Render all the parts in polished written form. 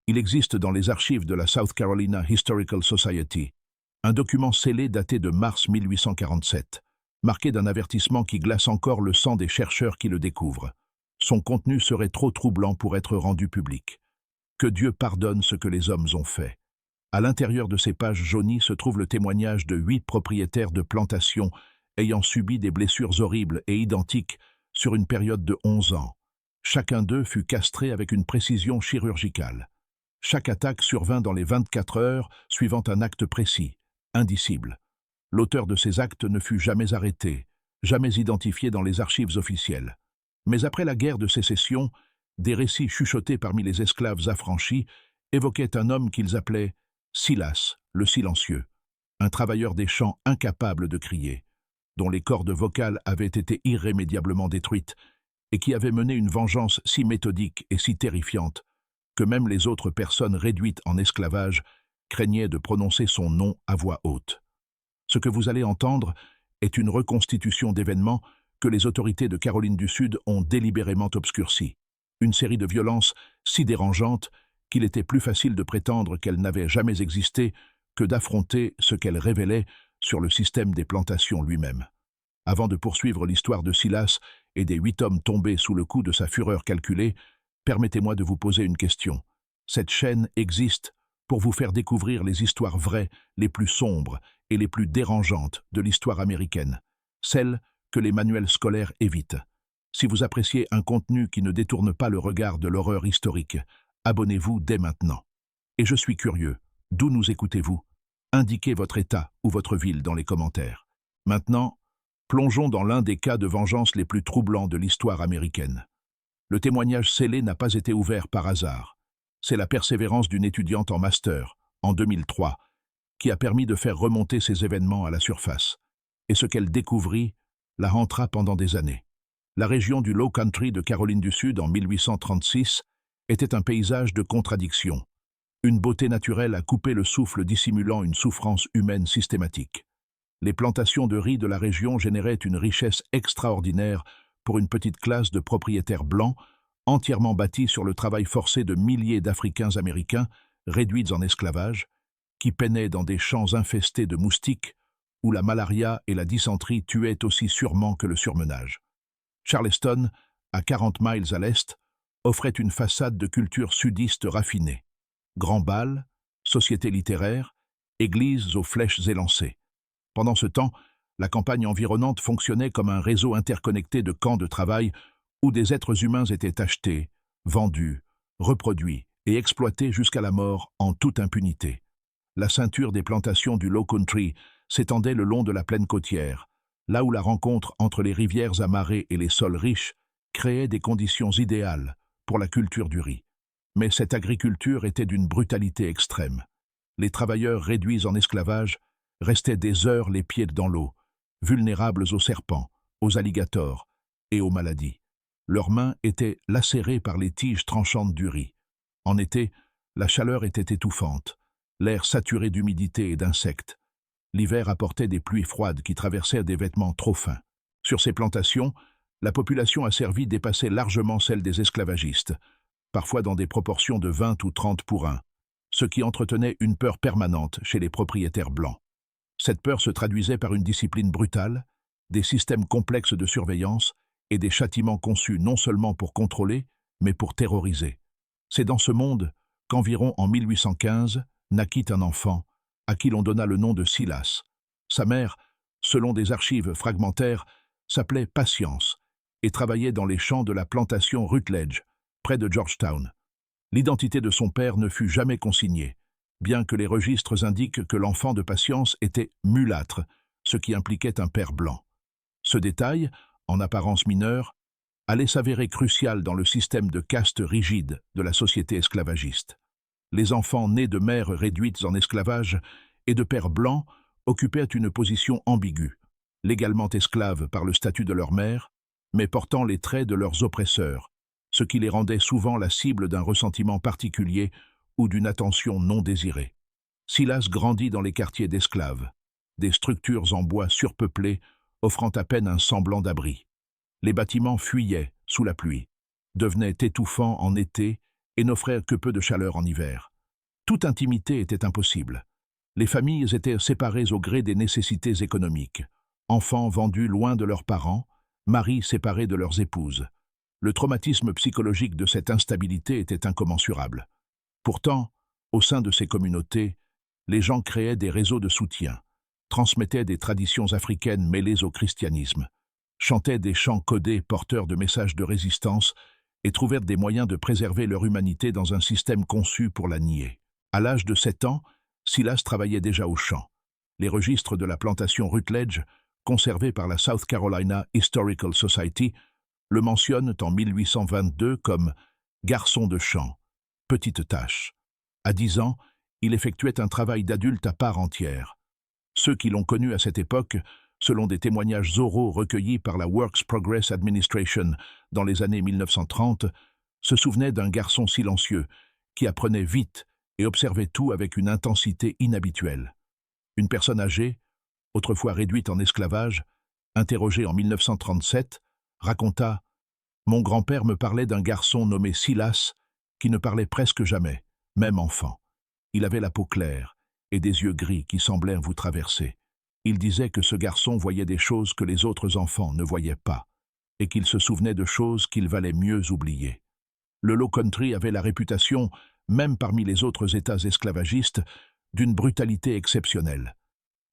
Il existe dans les archives de la South Carolina Historical Society un document scellé daté de mars 1847, marqué d'un avertissement qui glace encore le sang des chercheurs qui le découvrent. Son contenu serait trop troublant pour être rendu public. Que Dieu pardonne ce que les hommes ont fait. À l'intérieur de ces pages jaunies se trouve le témoignage de 8 propriétaires de plantations ayant subi des blessures horribles et identiques sur une période de 11 ans. Chacun d'eux fut castré avec une précision chirurgicale. Chaque attaque survint dans les 24 heures suivant un acte précis, indicible. L'auteur de ces actes ne fut jamais arrêté, jamais identifié dans les archives officielles. Mais après la guerre de sécession, des récits chuchotés parmi les esclaves affranchis évoquaient un homme qu'ils appelaient Silas, le silencieux, un travailleur des champs incapable de crier, dont les cordes vocales avaient été irrémédiablement détruites et qui avait mené une vengeance si méthodique et si terrifiante que même les autres personnes réduites en esclavage craignaient de prononcer son nom à voix haute. Ce que vous allez entendre est une reconstitution d'événements que les autorités de Caroline du Sud ont délibérément obscurcis. Une série de violences si dérangeantes qu'il était plus facile de prétendre qu'elles n'avaient jamais existé que d'affronter ce qu'elles révélaient sur le système des plantations lui-même. Avant de poursuivre l'histoire de Silas et des 8 hommes tombés sous le coup de sa fureur calculée, permettez-moi de vous poser une question. Cette chaîne existe pour vous faire découvrir les histoires vraies, les plus sombres et les plus dérangeantes de l'histoire américaine, celles que les manuels scolaires évitent. Si vous appréciez un contenu qui ne détourne pas le regard de l'horreur historique, abonnez-vous dès maintenant. Et je suis curieux, d'où nous écoutez-vous? Indiquez votre état ou votre ville dans les commentaires. Maintenant, plongeons dans l'un des cas de vengeance les plus troublants de l'histoire américaine. Le témoignage scellé n'a pas été ouvert par hasard. C'est la persévérance d'une étudiante en master, en 2003, qui a permis de faire remonter ces événements à la surface. Et ce qu'elle découvrit la hantera pendant des années. La région du Low Country de Caroline du Sud en 1836 était un paysage de contradictions. Une beauté naturelle a coupé le souffle dissimulant une souffrance humaine systématique. Les plantations de riz de la région généraient une richesse extraordinaire pour une petite classe de propriétaires blancs, entièrement bâtis sur le travail forcé de milliers d'Africains américains, réduits en esclavage, qui peinaient dans des champs infestés de moustiques, où la malaria et la dysenterie tuaient aussi sûrement que le surmenage. Charleston, à 40 miles à l'est, offrait une façade de culture sudiste raffinée. Grands bals, sociétés littéraires, églises aux flèches élancées. Pendant ce temps, la campagne environnante fonctionnait comme un réseau interconnecté de camps de travail où des êtres humains étaient achetés, vendus, reproduits et exploités jusqu'à la mort en toute impunité. La ceinture des plantations du Low Country s'étendait le long de la plaine côtière, là où la rencontre entre les rivières amarrées et les sols riches créait des conditions idéales pour la culture du riz. Mais cette agriculture était d'une brutalité extrême. Les travailleurs réduits en esclavage restaient des heures les pieds dans l'eau, vulnérables aux serpents, aux alligators et aux maladies. Leurs mains étaient lacérées par les tiges tranchantes du riz. En été, la chaleur était étouffante, l'air saturé d'humidité et d'insectes. L'hiver apportait des pluies froides qui traversèrent des vêtements trop fins. Sur ces plantations, la population asservie dépassait largement celle des esclavagistes, parfois dans des proportions de 20 ou 30 pour 1, ce qui entretenait une peur permanente chez les propriétaires blancs. Cette peur se traduisait par une discipline brutale, des systèmes complexes de surveillance et des châtiments conçus non seulement pour contrôler, mais pour terroriser. C'est dans ce monde qu'environ en 1815 naquit un enfant, à qui l'on donna le nom de Silas. Sa mère, selon des archives fragmentaires, s'appelait Patience et travaillait dans les champs de la plantation Rutledge, près de Georgetown. L'identité de son père ne fut jamais consignée, bien que les registres indiquent que l'enfant de Patience était mulâtre, ce qui impliquait un père blanc. Ce détail, en apparence mineur, allait s'avérer crucial dans le système de caste rigide de la société esclavagiste. Les enfants nés de mères réduites en esclavage et de pères blancs occupaient une position ambiguë, légalement esclaves par le statut de leur mère, mais portant les traits de leurs oppresseurs, ce qui les rendait souvent la cible d'un ressentiment particulier ou d'une attention non désirée. Silas grandit dans les quartiers d'esclaves, des structures en bois surpeuplées offrant à peine un semblant d'abri. Les bâtiments fuyaient sous la pluie, devenaient étouffants en été et n'offraient que peu de chaleur en hiver. Toute intimité était impossible. Les familles étaient séparées au gré des nécessités économiques. Enfants vendus loin de leurs parents, maris séparés de leurs épouses. Le traumatisme psychologique de cette instabilité était incommensurable. Pourtant, au sein de ces communautés, les gens créaient des réseaux de soutien, transmettaient des traditions africaines mêlées au christianisme, chantaient des chants codés porteurs de messages de résistance et trouvèrent des moyens de préserver leur humanité dans un système conçu pour la nier. À l'âge de 7 ans, Silas travaillait déjà au champ. Les registres de la plantation Rutledge, conservés par la South Carolina Historical Society, le mentionnent en 1822 comme « garçon de champ », petite tâche. À 10 ans, il effectuait un travail d'adulte à part entière. Ceux qui l'ont connu à cette époque, selon des témoignages oraux recueillis par la Works Progress Administration dans les années 1930, se souvenaient d'un garçon silencieux qui apprenait vite et observait tout avec une intensité inhabituelle. Une personne âgée, autrefois réduite en esclavage, interrogée en 1937, raconta « Mon grand-père me parlait d'un garçon nommé Silas qui ne parlait presque jamais, même enfant. Il avait la peau claire et des yeux gris qui semblaient vous traverser. Il disait que ce garçon voyait des choses que les autres enfants ne voyaient pas et qu'il se souvenait de choses qu'il valait mieux oublier. Le Low Country avait la réputation, même parmi les autres États esclavagistes, d'une brutalité exceptionnelle.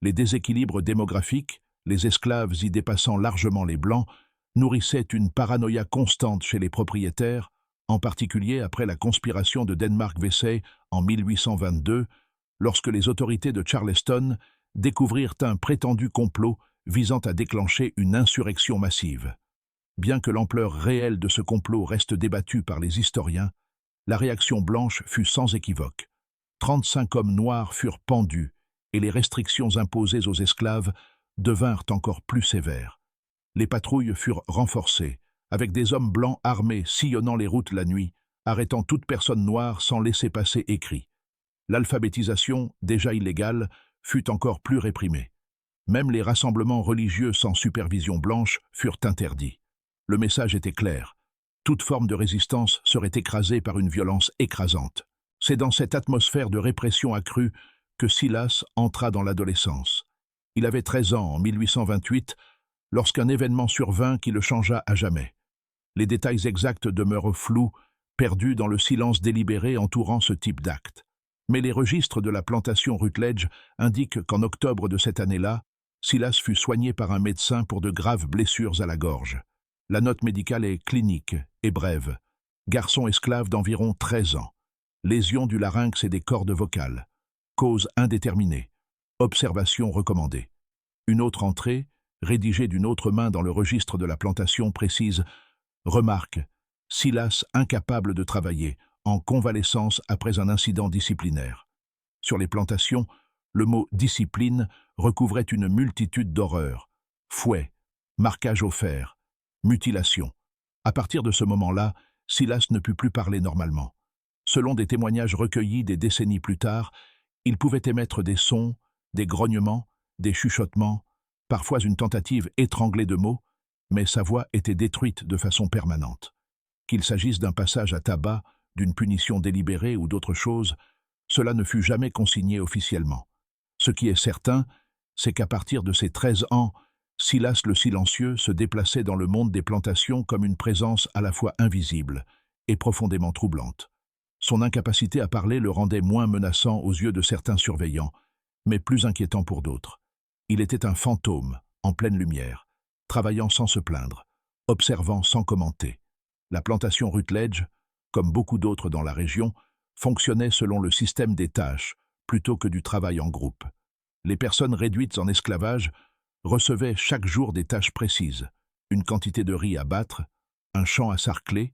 Les déséquilibres démographiques, les esclaves y dépassant largement les Blancs, nourrissaient une paranoïa constante chez les propriétaires, en particulier après la conspiration de Denmark-Vesey en 1822, lorsque les autorités de Charleston découvrirent un prétendu complot visant à déclencher une insurrection massive. Bien que l'ampleur réelle de ce complot reste débattue par les historiens, la réaction blanche fut sans équivoque. 35 hommes noirs furent pendus et les restrictions imposées aux esclaves devinrent encore plus sévères. Les patrouilles furent renforcées, avec des hommes blancs armés sillonnant les routes la nuit, arrêtant toute personne noire sans laisser-passer écrit. L'alphabétisation, déjà illégale, fut encore plus réprimée. Même les rassemblements religieux sans supervision blanche furent interdits. Le message était clair. Toute forme de résistance serait écrasée par une violence écrasante. C'est dans cette atmosphère de répression accrue que Silas entra dans l'adolescence. Il avait 13 ans en 1828, lorsqu'un événement survint qui le changea à jamais. Les détails exacts demeurent flous, perdus dans le silence délibéré entourant ce type d'acte. Mais les registres de la plantation Rutledge indiquent qu'en octobre de cette année-là, Silas fut soigné par un médecin pour de graves blessures à la gorge. La note médicale est clinique et brève. Garçon esclave d'environ 13 ans. Lésion du larynx et des cordes vocales. Cause indéterminée. Observation recommandée. Une autre entrée, rédigée d'une autre main dans le registre de la plantation, précise « Remarque, Silas incapable de travailler, en convalescence après un incident disciplinaire. » Sur les plantations, le mot « discipline » recouvrait une multitude d'horreurs. Fouet, marquage au fer, mutilation. À partir de ce moment-là, Silas ne put plus parler normalement. Selon des témoignages recueillis des décennies plus tard, il pouvait émettre des sons, des grognements, des chuchotements, parfois une tentative étranglée de mots, mais sa voix était détruite de façon permanente. Qu'il s'agisse d'un passage à tabac, d'une punition délibérée ou d'autre chose, cela ne fut jamais consigné officiellement. Ce qui est certain, c'est qu'à partir de ses 13 ans, Silas le Silencieux se déplaçait dans le monde des plantations comme une présence à la fois invisible et profondément troublante. Son incapacité à parler le rendait moins menaçant aux yeux de certains surveillants, mais plus inquiétant pour d'autres. Il était un fantôme, en pleine lumière, travaillant sans se plaindre, observant sans commenter. La plantation Rutledge, comme beaucoup d'autres dans la région, fonctionnait selon le système des tâches, plutôt que du travail en groupe. Les personnes réduites en esclavage recevaient chaque jour des tâches précises, une quantité de riz à battre, un champ à sarcler,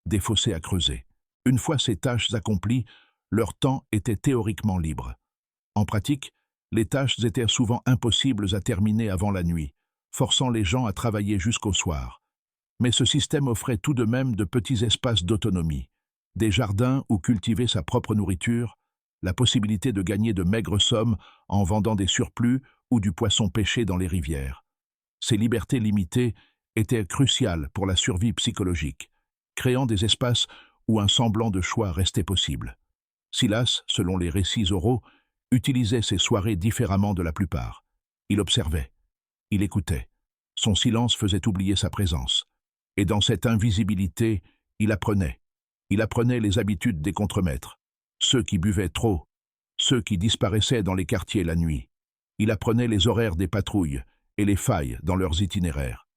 des fossés à creuser. Une fois ces tâches accomplies, leur temps était théoriquement libre. En pratique, les tâches étaient souvent impossibles à terminer avant la nuit, forçant les gens à travailler jusqu'au soir. Mais ce système offrait tout de même de petits espaces d'autonomie, des jardins où cultiver sa propre nourriture, la possibilité de gagner de maigres sommes en vendant des surplus ou du poisson pêché dans les rivières. Ces libertés limitées étaient cruciales pour la survie psychologique, créant des espaces où un semblant de choix restait possible. Silas, selon les récits oraux, utilisait ses soirées différemment de la plupart. Il observait, il écoutait. Son silence faisait oublier sa présence. Et dans cette invisibilité, il apprenait. Il apprenait les habitudes des contremaîtres, ceux qui buvaient trop, ceux qui disparaissaient dans les quartiers la nuit. Il apprenait les horaires des patrouilles et les failles dans leurs itinéraires.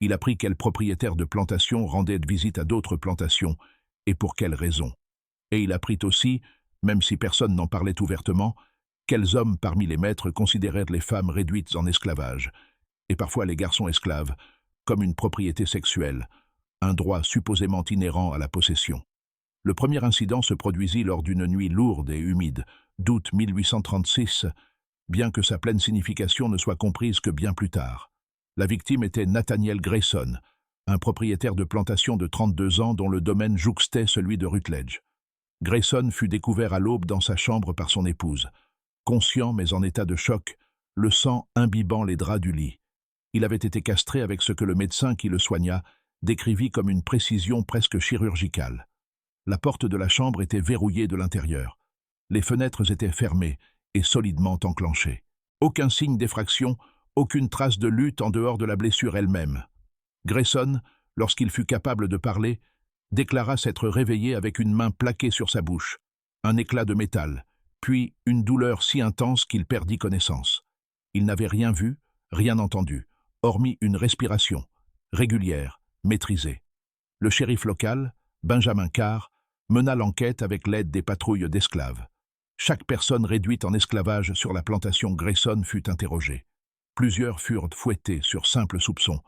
Il apprit quels propriétaires de plantations rendaient visite à d'autres plantations et pour quelles raisons. Et il apprit aussi, même si personne n'en parlait ouvertement, quels hommes parmi les maîtres considérèrent les femmes réduites en esclavage, et parfois les garçons esclaves, comme une propriété sexuelle, un droit supposément inhérent à la possession. Le premier incident se produisit lors d'une nuit lourde et humide, d'août 1836, bien que sa pleine signification ne soit comprise que bien plus tard. La victime était Nathaniel Grayson, un propriétaire de plantation de 32 ans dont le domaine jouxtait celui de Rutledge. Grayson fut découvert à l'aube dans sa chambre par son épouse. Conscient mais en état de choc, le sang imbibant les draps du lit. Il avait été castré avec ce que le médecin qui le soigna décrivit comme une précision presque chirurgicale. La porte de la chambre était verrouillée de l'intérieur. Les fenêtres étaient fermées et solidement enclenchées. Aucun signe d'effraction, aucune trace de lutte en dehors de la blessure elle-même. Grayson, lorsqu'il fut capable de parler, déclara s'être réveillé avec une main plaquée sur sa bouche, un éclat de métal, puis une douleur si intense qu'il perdit connaissance. Il n'avait rien vu, rien entendu, hormis une respiration, régulière, maîtrisée. Le shérif local, Benjamin Carr, mena l'enquête avec l'aide des patrouilles d'esclaves. Chaque personne réduite en esclavage sur la plantation Grayson fut interrogée. Plusieurs furent fouettés sur simple soupçon,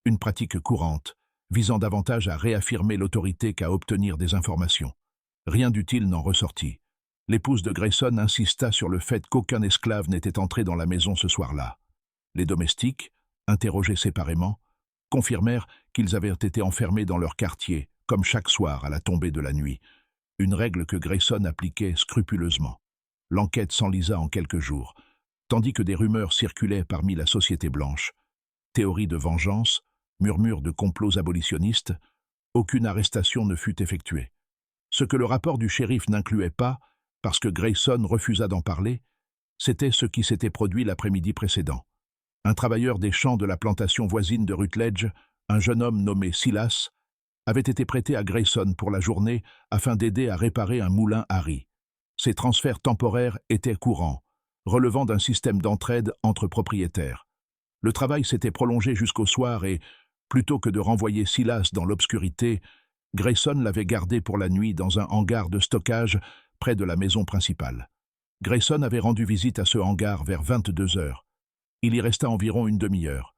une pratique courante, visant davantage à réaffirmer l'autorité qu'à obtenir des informations. Rien d'utile n'en ressortit. L'épouse de Grayson insista sur le fait qu'aucun esclave n'était entré dans la maison ce soir-là. Les domestiques, interrogés séparément, confirmèrent qu'ils avaient été enfermés dans leur quartier, comme chaque soir à la tombée de la nuit, une règle que Grayson appliquait scrupuleusement. L'enquête s'enlisa en quelques jours, tandis que des rumeurs circulaient parmi la société blanche. Théories de vengeance, murmures de complots abolitionnistes, aucune arrestation ne fut effectuée. Ce que le rapport du shérif n'incluait pas, parce que Grayson refusa d'en parler, c'était ce qui s'était produit l'après-midi précédent. Un travailleur des champs de la plantation voisine de Rutledge, un jeune homme nommé Silas, avait été prêté à Grayson pour la journée afin d'aider à réparer un moulin à riz. Ces transferts temporaires étaient courants, relevant d'un système d'entraide entre propriétaires. Le travail s'était prolongé jusqu'au soir et, plutôt que de renvoyer Silas dans l'obscurité, Grayson l'avait gardé pour la nuit dans un hangar de stockage près de la maison principale. Grayson avait rendu visite à ce hangar vers 22 heures. Il y resta environ une demi-heure.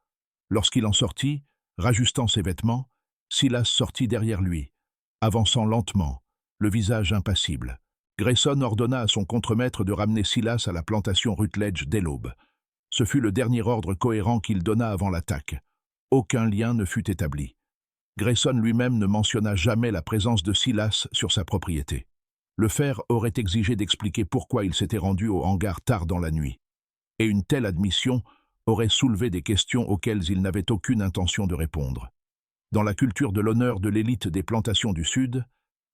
Lorsqu'il en sortit, rajustant ses vêtements, Silas sortit derrière lui, avançant lentement, le visage impassible. Grayson ordonna à son contremaître de ramener Silas à la plantation Rutledge dès l'aube. Ce fut le dernier ordre cohérent qu'il donna avant l'attaque. Aucun lien ne fut établi. Grayson lui-même ne mentionna jamais la présence de Silas sur sa propriété. Le faire aurait exigé d'expliquer pourquoi il s'était rendu au hangar tard dans la nuit. Et une telle admission aurait soulevé des questions auxquelles il n'avait aucune intention de répondre. Dans la culture de l'honneur de l'élite des plantations du Sud,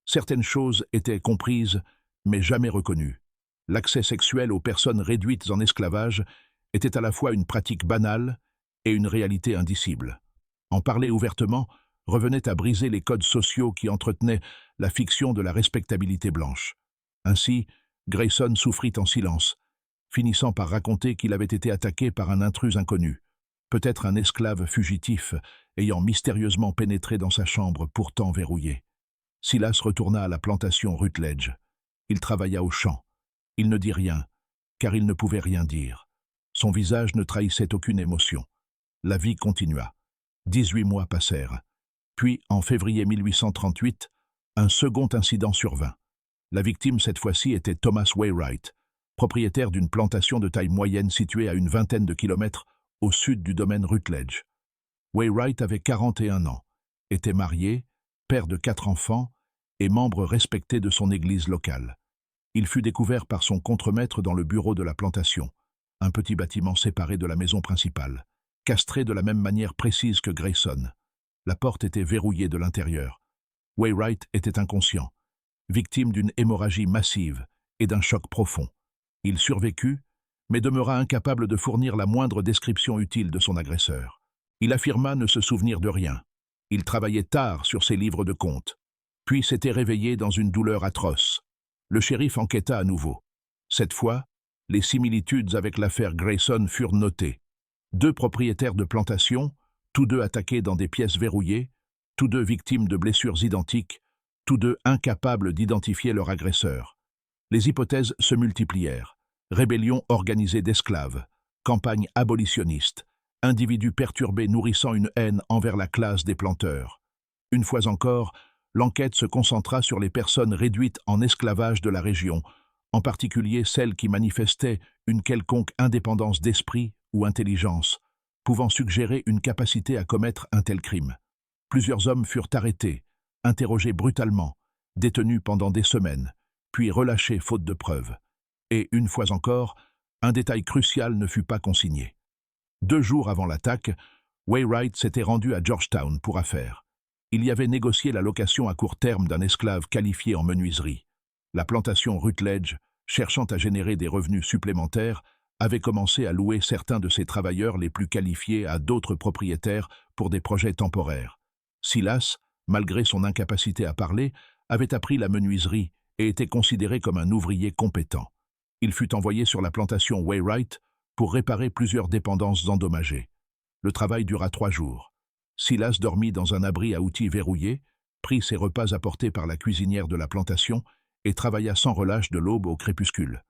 certaines choses étaient comprises, mais jamais reconnues. L'accès sexuel aux personnes réduites en esclavage était à la fois une pratique banale et une réalité indicible. En parler ouvertement revenait à briser les codes sociaux qui entretenaient la fiction de la respectabilité blanche. Ainsi, Grayson souffrit en silence, finissant par raconter qu'il avait été attaqué par un intrus inconnu, peut-être un esclave fugitif ayant mystérieusement pénétré dans sa chambre pourtant verrouillée. Silas retourna à la plantation Rutledge. Il travailla au champ. Il ne dit rien, car il ne pouvait rien dire. Son visage ne trahissait aucune émotion. La vie continua. 18 mois passèrent. Puis, en février 1838, un second incident survint. La victime cette fois-ci était Thomas Wainwright, propriétaire d'une plantation de taille moyenne située à une vingtaine de kilomètres au sud du domaine Rutledge. Wainwright avait 41 ans, était marié, père de 4 enfants et membre respecté de son église locale. Il fut découvert par son contremaître dans le bureau de la plantation, un petit bâtiment séparé de la maison principale, castré de la même manière précise que Grayson. La porte était verrouillée de l'intérieur. Wainwright était inconscient, victime d'une hémorragie massive et d'un choc profond. Il survécut, mais demeura incapable de fournir la moindre description utile de son agresseur. Il affirma ne se souvenir de rien. Il travaillait tard sur ses livres de comptes, puis s'était réveillé dans une douleur atroce. Le shérif enquêta à nouveau. Cette fois, les similitudes avec l'affaire Grayson furent notées. 2 propriétaires de plantations, tous 2 attaqués dans des pièces verrouillées, tous 2 victimes de blessures identiques, tous 2 incapables d'identifier leur agresseur. Les hypothèses se multiplièrent. Rébellion organisée d'esclaves, campagne abolitionniste, individus perturbés nourrissant une haine envers la classe des planteurs. Une fois encore, l'enquête se concentra sur les personnes réduites en esclavage de la région, en particulier celles qui manifestaient une quelconque indépendance d'esprit ou intelligence, pouvant suggérer une capacité à commettre un tel crime. Plusieurs hommes furent arrêtés, interrogés brutalement, détenus pendant des semaines, puis relâchés faute de preuves. Et, une fois encore, un détail crucial ne fut pas consigné. 2 jours avant l'attaque, Wainwright s'était rendu à Georgetown pour affaires. Il y avait négocié la location à court terme d'un esclave qualifié en menuiserie. La plantation Rutledge, cherchant à générer des revenus supplémentaires, avait commencé à louer certains de ses travailleurs les plus qualifiés à d'autres propriétaires pour des projets temporaires. Silas, malgré son incapacité à parler, avait appris la menuiserie et était considéré comme un ouvrier compétent. Il fut envoyé sur la plantation Wainwright pour réparer plusieurs dépendances endommagées. Le travail dura 3 jours. Silas dormit dans un abri à outils verrouillé, prit ses repas apportés par la cuisinière de la plantation et travailla sans relâche de l'aube au crépuscule.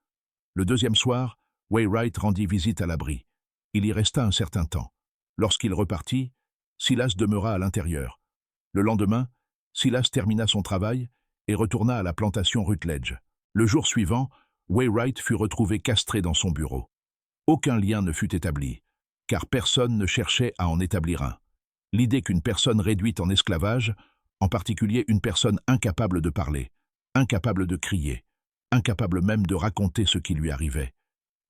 Le 2e soir, Wainwright rendit visite à l'abri. Il y resta un certain temps. Lorsqu'il repartit, Silas demeura à l'intérieur. Le lendemain, Silas termina son travail et retourna à la plantation Rutledge. Le jour suivant, Wainwright fut retrouvé castré dans son bureau. Aucun lien ne fut établi, car personne ne cherchait à en établir un. L'idée qu'une personne réduite en esclavage, en particulier une personne incapable de parler, incapable de crier, incapable même de raconter ce qui lui arrivait,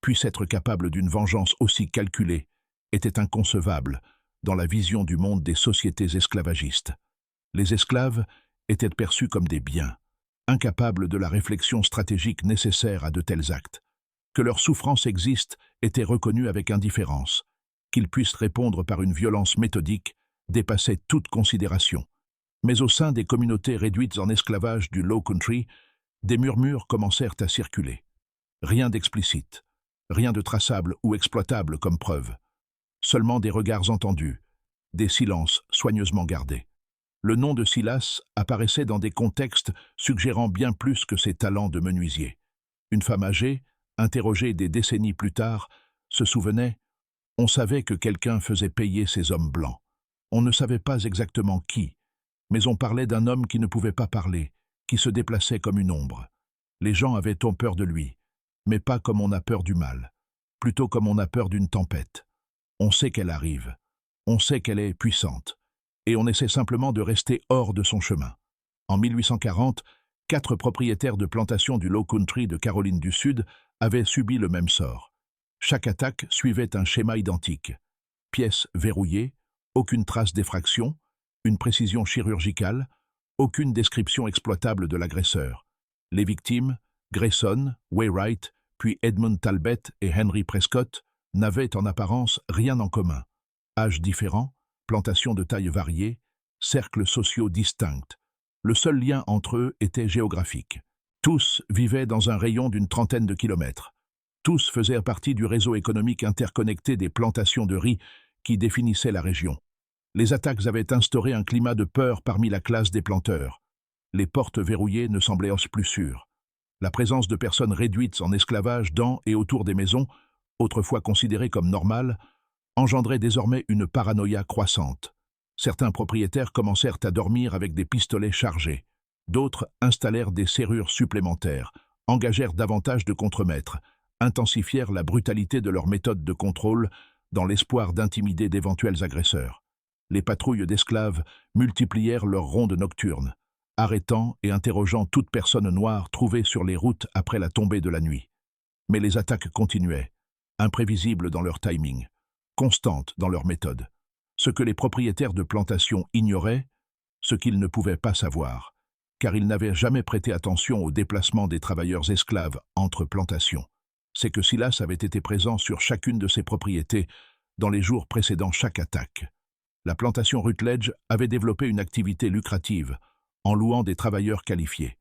puisse être capable d'une vengeance aussi calculée, était inconcevable dans la vision du monde des sociétés esclavagistes. Les esclaves étaient perçus comme des biens, incapables de la réflexion stratégique nécessaire à de tels actes. Que leur souffrance existe était reconnue avec indifférence. Qu'ils puissent répondre par une violence méthodique dépassait toute considération. Mais au sein des communautés réduites en esclavage du Low Country, des murmures commencèrent à circuler. Rien d'explicite, rien de traçable ou exploitable comme preuve. Seulement des regards entendus, des silences soigneusement gardés. Le nom de Silas apparaissait dans des contextes suggérant bien plus que ses talents de menuisier. Une femme âgée, interrogée des décennies plus tard, se souvenait « On savait que quelqu'un faisait payer ces hommes blancs. On ne savait pas exactement qui, mais on parlait d'un homme qui ne pouvait pas parler, qui se déplaçait comme une ombre. Les gens avaient peur de lui, mais pas comme on a peur du mal, plutôt comme on a peur d'une tempête. On sait qu'elle arrive, on sait qu'elle est puissante, et on essaie simplement de rester hors de son chemin. » En 1840, 4 propriétaires de plantations du Low Country de Caroline du Sud avaient subi le même sort. Chaque attaque suivait un schéma identique. Pièces verrouillées, aucune trace d'effraction, une précision chirurgicale, aucune description exploitable de l'agresseur. Les victimes, Grayson, Wainwright, puis Edmund Talbot et Henry Prescott, n'avaient en apparence rien en commun. Âges différents, plantations de tailles variées, cercles sociaux distincts. Le seul lien entre eux était géographique. Tous vivaient dans un rayon d'une trentaine de kilomètres. Tous faisaient partie du réseau économique interconnecté des plantations de riz qui définissait la région. Les attaques avaient instauré un climat de peur parmi la classe des planteurs. Les portes verrouillées ne semblaient plus sûres. La présence de personnes réduites en esclavage dans et autour des maisons, autrefois considérées comme normales, engendrait désormais une paranoïa croissante. Certains propriétaires commencèrent à dormir avec des pistolets chargés. D'autres installèrent des serrures supplémentaires, engagèrent davantage de contremaîtres, intensifièrent la brutalité de leurs méthodes de contrôle dans l'espoir d'intimider d'éventuels agresseurs. Les patrouilles d'esclaves multiplièrent leurs rondes nocturnes, arrêtant et interrogeant toute personne noire trouvée sur les routes après la tombée de la nuit. Mais les attaques continuaient, imprévisibles dans leur timing, constantes dans leur méthode. Ce que les propriétaires de plantations ignoraient, ce qu'ils ne pouvaient pas savoir, car il n'avait jamais prêté attention au déplacement des travailleurs esclaves entre plantations. C'est que Silas avait été présent sur chacune de ses propriétés dans les jours précédant chaque attaque. La plantation Rutledge avait développé une activité lucrative en louant des travailleurs qualifiés.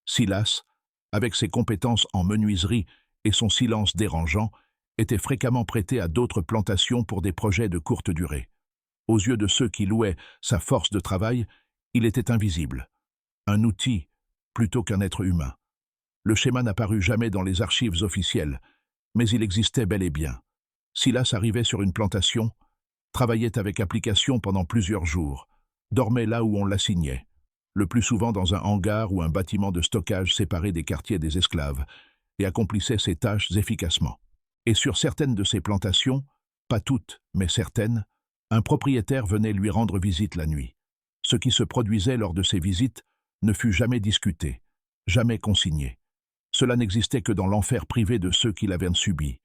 Silas, avec ses compétences en menuiserie et son silence dérangeant, était fréquemment prêté à d'autres plantations pour des projets de courte durée. Aux yeux de ceux qui louaient sa force de travail, il était invisible, un outil plutôt qu'un être humain. Le schéma n'apparut jamais dans les archives officielles, mais il existait bel et bien. Silas arrivait sur une plantation, travaillait avec application pendant plusieurs jours, dormait là où on l'assignait, le plus souvent dans un hangar ou un bâtiment de stockage séparé des quartiers des esclaves, et accomplissait ses tâches efficacement. Et sur certaines de ces plantations, pas toutes, mais certaines, un propriétaire venait lui rendre visite la nuit. Ce qui se produisait lors de ces visites ne fut jamais discuté, jamais consigné. Cela n'existait que dans l'enfer privé de ceux qui l'avaient subi,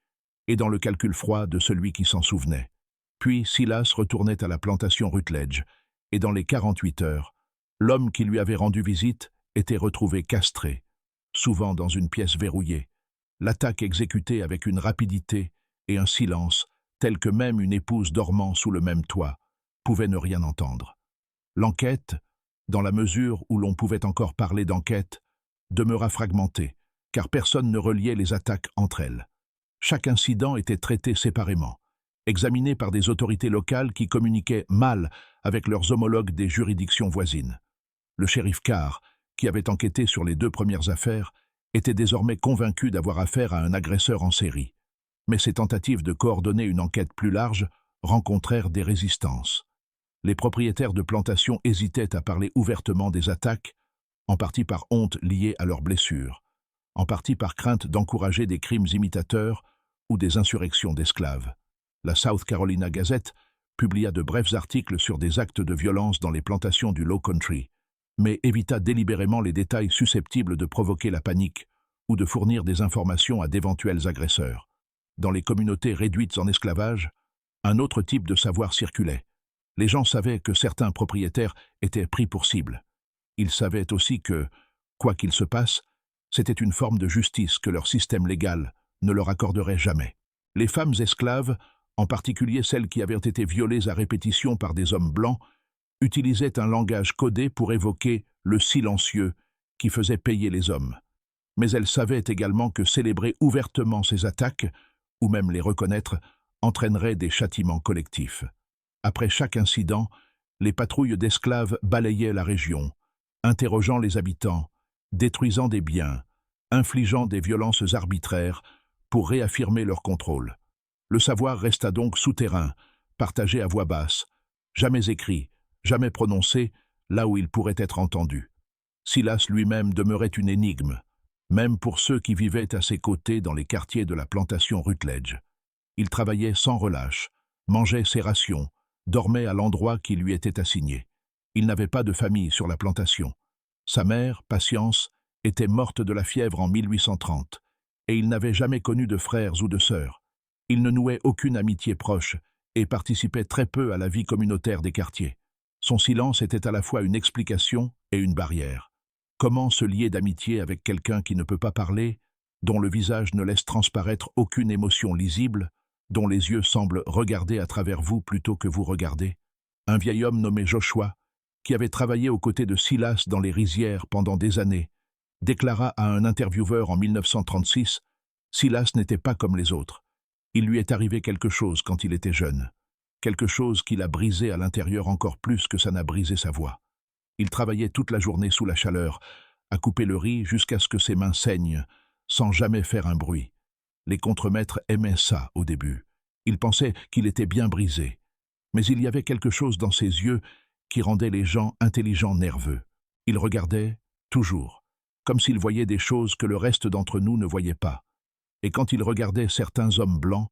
et dans le calcul froid de celui qui s'en souvenait. Puis Silas retournait à la plantation Rutledge, et dans les 48 heures, l'homme qui lui avait rendu visite était retrouvé castré, souvent dans une pièce verrouillée, l'attaque exécutée avec une rapidité et un silence tel que même une épouse dormant sous le même toit pouvait ne rien entendre. L'enquête, dans la mesure où l'on pouvait encore parler d'enquête, demeura fragmentée, car personne ne reliait les attaques entre elles. Chaque incident était traité séparément, examiné par des autorités locales qui communiquaient mal avec leurs homologues des juridictions voisines. Le shérif Carr, qui avait enquêté sur les 2 premières affaires, était désormais convaincu d'avoir affaire à un agresseur en série. Mais ses tentatives de coordonner une enquête plus large rencontrèrent des résistances. Les propriétaires de plantations hésitaient à parler ouvertement des attaques, en partie par honte liée à leurs blessures, en partie par crainte d'encourager des crimes imitateurs ou des insurrections d'esclaves. La South Carolina Gazette publia de brefs articles sur des actes de violence dans les plantations du Low Country, mais évita délibérément les détails susceptibles de provoquer la panique ou de fournir des informations à d'éventuels agresseurs. Dans les communautés réduites en esclavage, un autre type de savoir circulait. Les gens savaient que certains propriétaires étaient pris pour cible. Ils savaient aussi que, quoi qu'il se passe, c'était une forme de justice que leur système légal ne leur accorderait jamais. Les femmes esclaves, en particulier celles qui avaient été violées à répétition par des hommes blancs, utilisaient un langage codé pour évoquer le silencieux qui faisait payer les hommes. Mais elles savaient également que célébrer ouvertement ces attaques, ou même les reconnaître, entraînerait des châtiments collectifs. Après chaque incident, les patrouilles d'esclaves balayaient la région, interrogeant les habitants, détruisant des biens, infligeant des violences arbitraires pour réaffirmer leur contrôle. Le savoir resta donc souterrain, partagé à voix basse, jamais écrit, jamais prononcé, là où il pourrait être entendu. Silas lui-même demeurait une énigme, même pour ceux qui vivaient à ses côtés dans les quartiers de la plantation Rutledge. Il travaillait sans relâche, mangeait ses rations, dormait à l'endroit qui lui était assigné. Il n'avait pas de famille sur la plantation. Sa mère, Patience, était morte de la fièvre en 1830, et il n'avait jamais connu de frères ou de sœurs. Il ne nouait aucune amitié proche et participait très peu à la vie communautaire des quartiers. Son silence était à la fois une explication et une barrière. Comment se lier d'amitié avec quelqu'un qui ne peut pas parler, dont le visage ne laisse transparaître aucune émotion lisible, dont les yeux semblent regarder à travers vous plutôt que vous regardez? Un vieil homme nommé Joshua, qui avait travaillé aux côtés de Silas dans les rizières pendant des années, déclara à un intervieweur en 1936 « Silas n'était pas comme les autres. Il lui est arrivé quelque chose quand il était jeune, quelque chose qui l'a brisé à l'intérieur encore plus que ça n'a brisé sa voix. Il travaillait toute la journée sous la chaleur, à couper le riz jusqu'à ce que ses mains saignent, sans jamais faire un bruit. Les contremaîtres aimaient ça au début. Ils pensaient qu'il était bien brisé. Mais il y avait quelque chose dans ses yeux qui rendait les gens intelligents nerveux. Ils regardaient, toujours, comme s'ils voyaient des choses que le reste d'entre nous ne voyait pas. Et quand il regardait certains hommes blancs,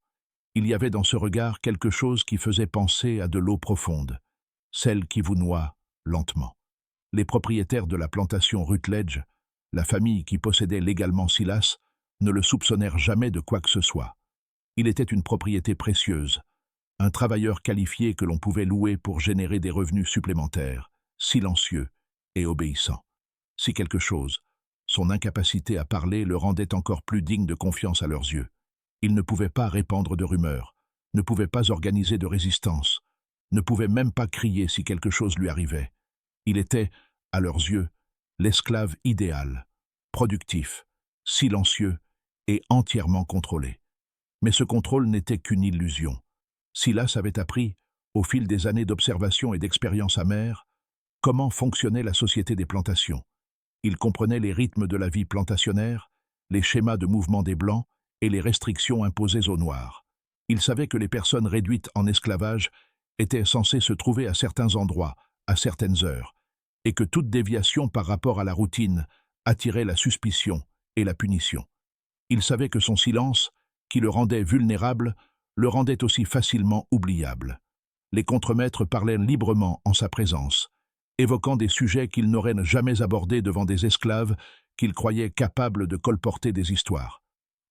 il y avait dans ce regard quelque chose qui faisait penser à de l'eau profonde, celle qui vous noie lentement. Les propriétaires de la plantation Rutledge, la famille qui possédait légalement Silas, ne le soupçonnèrent jamais de quoi que ce soit. Il était une propriété précieuse, un travailleur qualifié que l'on pouvait louer pour générer des revenus supplémentaires, silencieux et obéissant. Si quelque chose, son incapacité à parler le rendait encore plus digne de confiance à leurs yeux. Il ne pouvait pas répandre de rumeurs, ne pouvait pas organiser de résistance, ne pouvait même pas crier si quelque chose lui arrivait. Il était, à leurs yeux, l'esclave idéal, productif, silencieux et entièrement contrôlé. Mais ce contrôle n'était qu'une illusion. Silas avait appris, au fil des années d'observation et d'expérience amère, comment fonctionnait la société des plantations. Il comprenait les rythmes de la vie plantationnaire, les schémas de mouvement des Blancs et les restrictions imposées aux Noirs. Il savait que les personnes réduites en esclavage étaient censées se trouver à certains endroits, à certaines heures, et que toute déviation par rapport à la routine attirait la suspicion et la punition. Il savait que son silence, qui le rendait vulnérable, le rendait aussi facilement oubliable. Les contremaîtres parlaient librement en sa présence, évoquant des sujets qu'ils n'auraient jamais abordés devant des esclaves qu'ils croyaient capables de colporter des histoires.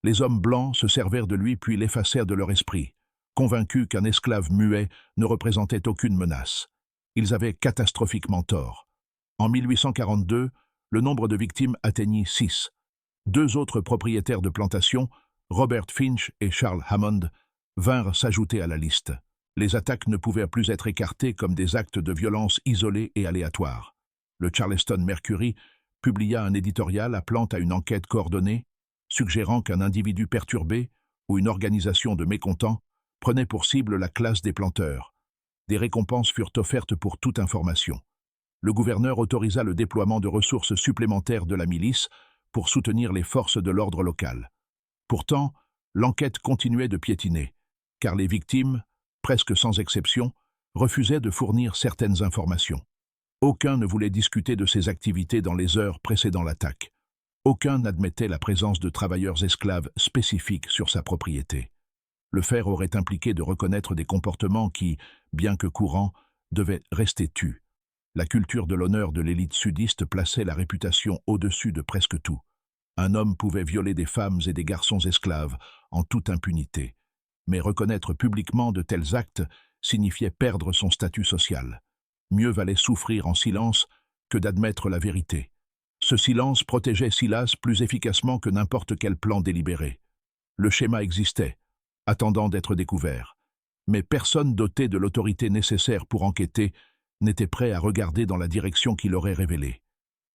Les hommes blancs se servirent de lui puis l'effacèrent de leur esprit, convaincus qu'un esclave muet ne représentait aucune menace. Ils avaient catastrophiquement tort. En 1842, le nombre de victimes atteignit 6. 2 autres propriétaires de plantations, Robert Finch et Charles Hammond, vinrent s'ajouter à la liste. Les attaques ne pouvaient plus être écartées comme des actes de violence isolés et aléatoires. Le Charleston Mercury publia un éditorial appelant à une enquête coordonnée, suggérant qu'un individu perturbé ou une organisation de mécontents prenait pour cible la classe des planteurs. Des récompenses furent offertes pour toute information. Le gouverneur autorisa le déploiement de ressources supplémentaires de la milice pour soutenir les forces de l'ordre local. Pourtant, l'enquête continuait de piétiner, car les victimes, presque sans exception, refusaient de fournir certaines informations. Aucun ne voulait discuter de ses activités dans les heures précédant l'attaque. Aucun n'admettait la présence de travailleurs esclaves spécifiques sur sa propriété. Le faire aurait impliqué de reconnaître des comportements qui, bien que courants, devaient rester tus. La culture de l'honneur de l'élite sudiste plaçait la réputation au-dessus de presque tout. Un homme pouvait violer des femmes et des garçons esclaves en toute impunité. Mais reconnaître publiquement de tels actes signifiait perdre son statut social. Mieux valait souffrir en silence que d'admettre la vérité. Ce silence protégeait Silas plus efficacement que n'importe quel plan délibéré. Le schéma existait, attendant d'être découvert. Mais personne doté de l'autorité nécessaire pour enquêter n'était prêt à regarder dans la direction qu'il aurait révélée.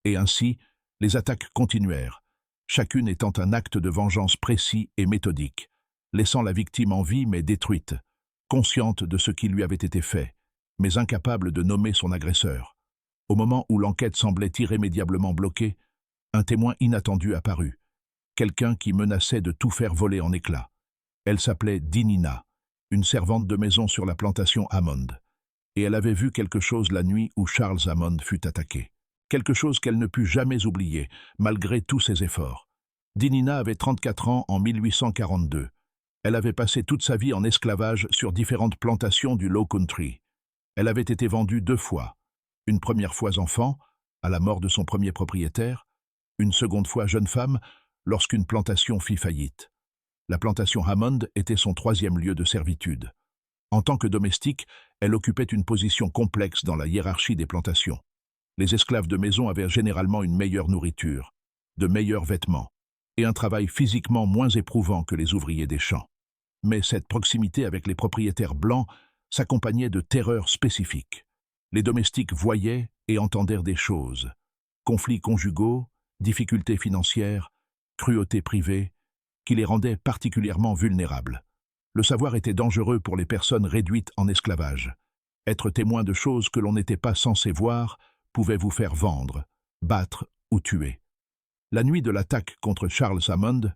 Et ainsi, les attaques continuèrent, chacune étant un acte de vengeance précis et méthodique, laissant la victime en vie mais détruite, consciente de ce qui lui avait été fait, mais incapable de nommer son agresseur. Au moment où l'enquête semblait irrémédiablement bloquée, un témoin inattendu apparut, quelqu'un qui menaçait de tout faire voler en éclats. Elle s'appelait Dinina, une servante de maison sur la plantation Hammond, et elle avait vu quelque chose la nuit où Charles Hammond fut attaqué. Quelque chose qu'elle ne put jamais oublier, malgré tous ses efforts. Dinina avait 34 ans en 1842. Elle avait passé toute sa vie en esclavage sur différentes plantations du Low Country. Elle avait été vendue 2 fois. Une première fois enfant, à la mort de son premier propriétaire, une seconde fois jeune femme, lorsqu'une plantation fit faillite. La plantation Hammond était son 3e lieu de servitude. En tant que domestique, elle occupait une position complexe dans la hiérarchie des plantations. Les esclaves de maison avaient généralement une meilleure nourriture, de meilleurs vêtements, et un travail physiquement moins éprouvant que les ouvriers des champs. Mais cette proximité avec les propriétaires blancs s'accompagnait de terreurs spécifiques. Les domestiques voyaient et entendirent des choses. Conflits conjugaux, difficultés financières, cruauté privée, qui les rendaient particulièrement vulnérables. Le savoir était dangereux pour les personnes réduites en esclavage. Être témoin de choses que l'on n'était pas censé voir pouvait vous faire vendre, battre ou tuer. La nuit de l'attaque contre Charles Hammond,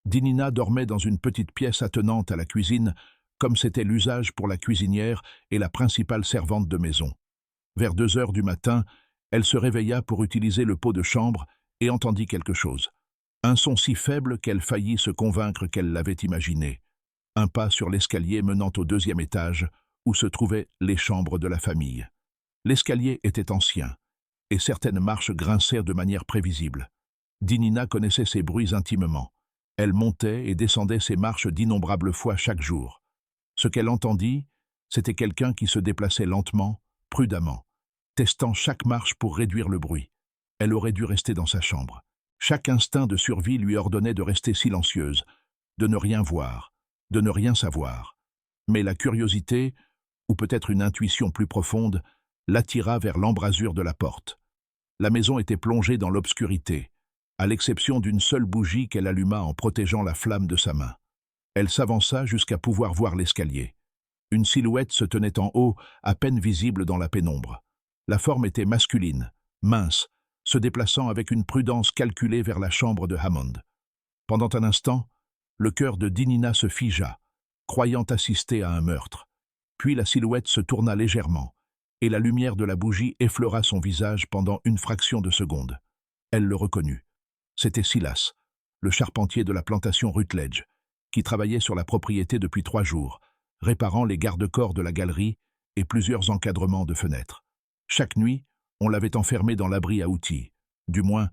Dinina dormait dans une petite pièce attenante à la cuisine, comme c'était l'usage pour la cuisinière et la principale servante de maison. Vers 2 heures du matin, elle se réveilla pour utiliser le pot de chambre et entendit quelque chose. Un son si faible qu'elle faillit se convaincre qu'elle l'avait imaginé. Un pas sur l'escalier menant au 2e étage, où se trouvaient les chambres de la famille. L'escalier était ancien, et certaines marches grincèrent de manière prévisible. Dinina connaissait ces bruits intimement. Elle montait et descendait ces marches d'innombrables fois chaque jour. Ce qu'elle entendit, c'était quelqu'un qui se déplaçait lentement, prudemment, testant chaque marche pour réduire le bruit. Elle aurait dû rester dans sa chambre. Chaque instinct de survie lui ordonnait de rester silencieuse, de ne rien voir, de ne rien savoir. Mais la curiosité, ou peut-être une intuition plus profonde, l'attira vers l'embrasure de la porte. La maison était plongée dans l'obscurité, à l'exception d'une seule bougie qu'elle alluma en protégeant la flamme de sa main. Elle s'avança jusqu'à pouvoir voir l'escalier. Une silhouette se tenait en haut, à peine visible dans la pénombre. La forme était masculine, mince, se déplaçant avec une prudence calculée vers la chambre de Hammond. Pendant un instant, le cœur de Dinina se figea, croyant assister à un meurtre. Puis la silhouette se tourna légèrement, et la lumière de la bougie effleura son visage pendant une fraction de seconde. Elle le reconnut. C'était Silas, le charpentier de la plantation Rutledge, qui travaillait sur la propriété depuis 3 jours, réparant les garde-corps de la galerie et plusieurs encadrements de fenêtres. Chaque nuit, on l'avait enfermé dans l'abri à outils. Du moins,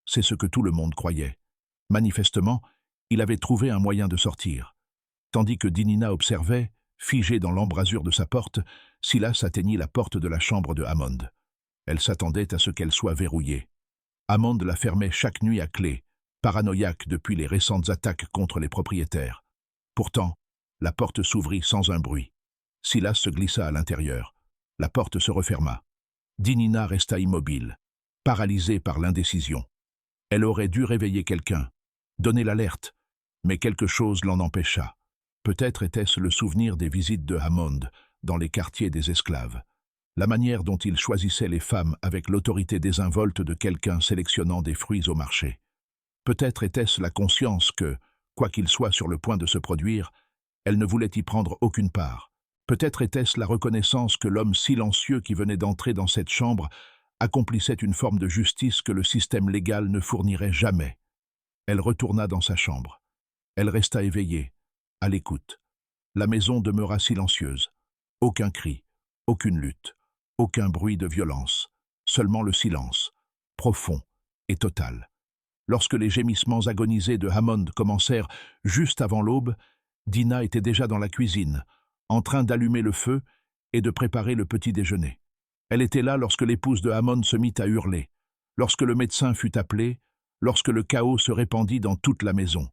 c'est ce que tout le monde croyait. Manifestement, il avait trouvé un moyen de sortir. Tandis que Dinina observait, figée dans l'embrasure de sa porte, Silas atteignit la porte de la chambre de Hammond. Elle s'attendait à ce qu'elle soit verrouillée. Hammond la fermait chaque nuit à clé, paranoïaque depuis les récentes attaques contre les propriétaires. Pourtant, la porte s'ouvrit sans un bruit. Silas se glissa à l'intérieur. La porte se referma. Dinina resta immobile, paralysée par l'indécision. Elle aurait dû réveiller quelqu'un, donner l'alerte, mais quelque chose l'en empêcha. Peut-être était-ce le souvenir des visites de Hammond dans les quartiers des esclaves, la manière dont il choisissait les femmes avec l'autorité désinvolte de quelqu'un sélectionnant des fruits au marché. Peut-être était-ce la conscience que, quoi qu'il soit sur le point de se produire, elle ne voulait y prendre aucune part. Peut-être était-ce la reconnaissance que l'homme silencieux qui venait d'entrer dans cette chambre accomplissait une forme de justice que le système légal ne fournirait jamais. Elle retourna dans sa chambre. Elle resta éveillée, à l'écoute. La maison demeura silencieuse. Aucun cri, aucune lutte, aucun bruit de violence, seulement le silence, profond et total. Lorsque les gémissements agonisés de Hammond commencèrent juste avant l'aube, Dina était déjà dans la cuisine, en train d'allumer le feu et de préparer le petit déjeuner. Elle était là lorsque l'épouse de Hammond se mit à hurler, lorsque le médecin fut appelé, lorsque le chaos se répandit dans toute la maison,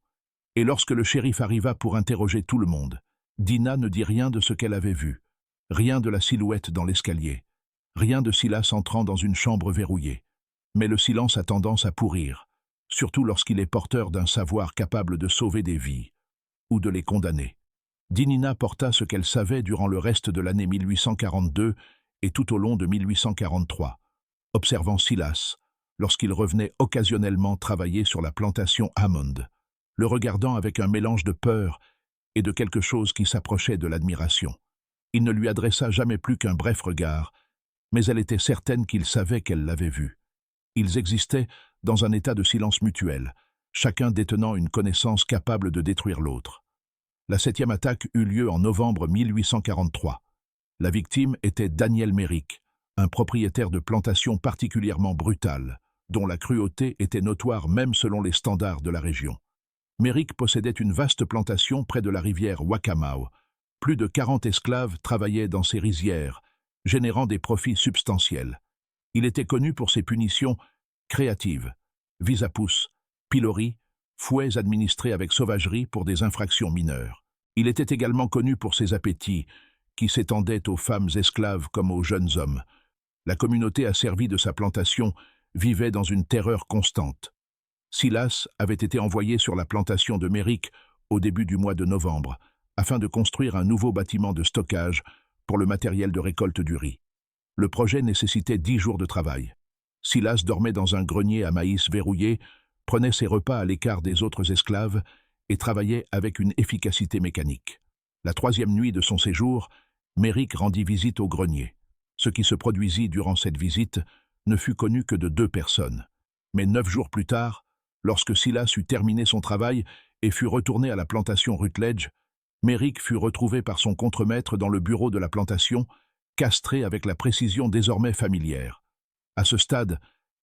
et lorsque le shérif arriva pour interroger tout le monde. Dina ne dit rien de ce qu'elle avait vu, rien de la silhouette dans l'escalier, rien de Silas entrant dans une chambre verrouillée. Mais le silence a tendance à pourrir, surtout lorsqu'il est porteur d'un savoir capable de sauver des vies, ou de les condamner. Dinina porta ce qu'elle savait durant le reste de l'année 1842 et tout au long de 1843, observant Silas, lorsqu'il revenait occasionnellement travailler sur la plantation Hammond, le regardant avec un mélange de peur et de quelque chose qui s'approchait de l'admiration. Il ne lui adressa jamais plus qu'un bref regard, mais elle était certaine qu'il savait qu'elle l'avait vu. Ils existaient dans un état de silence mutuel, chacun détenant une connaissance capable de détruire l'autre. La 7e attaque eut lieu en novembre 1843. La victime était Daniel Merrick, un propriétaire de plantation particulièrement brutal, dont la cruauté était notoire même selon les standards de la région. Merrick possédait une vaste plantation près de la rivière Waccamaw. Plus de 40 esclaves travaillaient dans ses rizières, générant des profits substantiels. Il était connu pour ses punitions créatives, vis à pouce, piloris, fouets administrés avec sauvagerie pour des infractions mineures. Il était également connu pour ses appétits, qui s'étendaient aux femmes esclaves comme aux jeunes hommes. La communauté asservie de sa plantation vivait dans une terreur constante. Silas avait été envoyé sur la plantation de Merrick au début du mois de novembre, afin de construire un nouveau bâtiment de stockage pour le matériel de récolte du riz. Le projet nécessitait 10 jours de travail. Silas dormait dans un grenier à maïs verrouillé, prenait ses repas à l'écart des autres esclaves et travaillait avec une efficacité mécanique. La 3e nuit de son séjour, Merrick rendit visite au grenier. Ce qui se produisit durant cette visite ne fut connu que de 2 personnes. Mais 9 jours plus tard, lorsque Silas eut terminé son travail et fut retourné à la plantation Rutledge, Merrick fut retrouvé par son contremaître dans le bureau de la plantation, castré avec la précision désormais familière. À ce stade,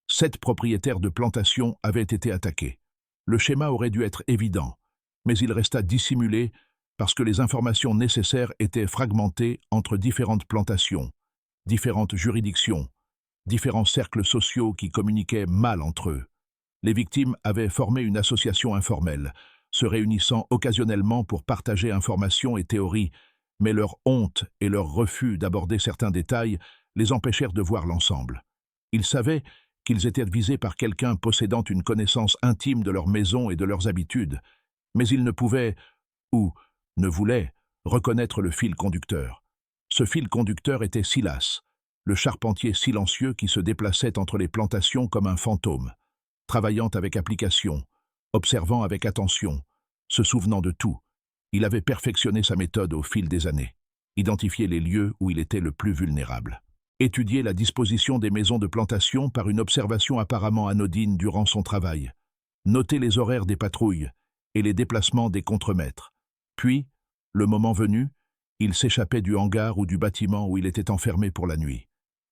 7 propriétaires de plantation avaient été attaqués. Le schéma aurait dû être évident, mais il resta dissimulé parce que les informations nécessaires étaient fragmentées entre différentes plantations, différentes juridictions, différents cercles sociaux qui communiquaient mal entre eux. Les victimes avaient formé une association informelle, se réunissant occasionnellement pour partager informations et théories, mais leur honte et leur refus d'aborder certains détails les empêchèrent de voir l'ensemble. Ils savaient qu'ils étaient visés par quelqu'un possédant une connaissance intime de leur maison et de leurs habitudes, mais ils ne pouvaient, ou ne voulaient, reconnaître le fil conducteur. Ce fil conducteur était Silas, le charpentier silencieux qui se déplaçait entre les plantations comme un fantôme, travaillant avec application, observant avec attention, se souvenant de tout. Il avait perfectionné sa méthode au fil des années, identifié les lieux où il était le plus vulnérable, étudié la disposition des maisons de plantation par une observation apparemment anodine durant son travail, noté les horaires des patrouilles et les déplacements des contremaîtres. Puis, le moment venu, il s'échappait du hangar ou du bâtiment où il était enfermé pour la nuit.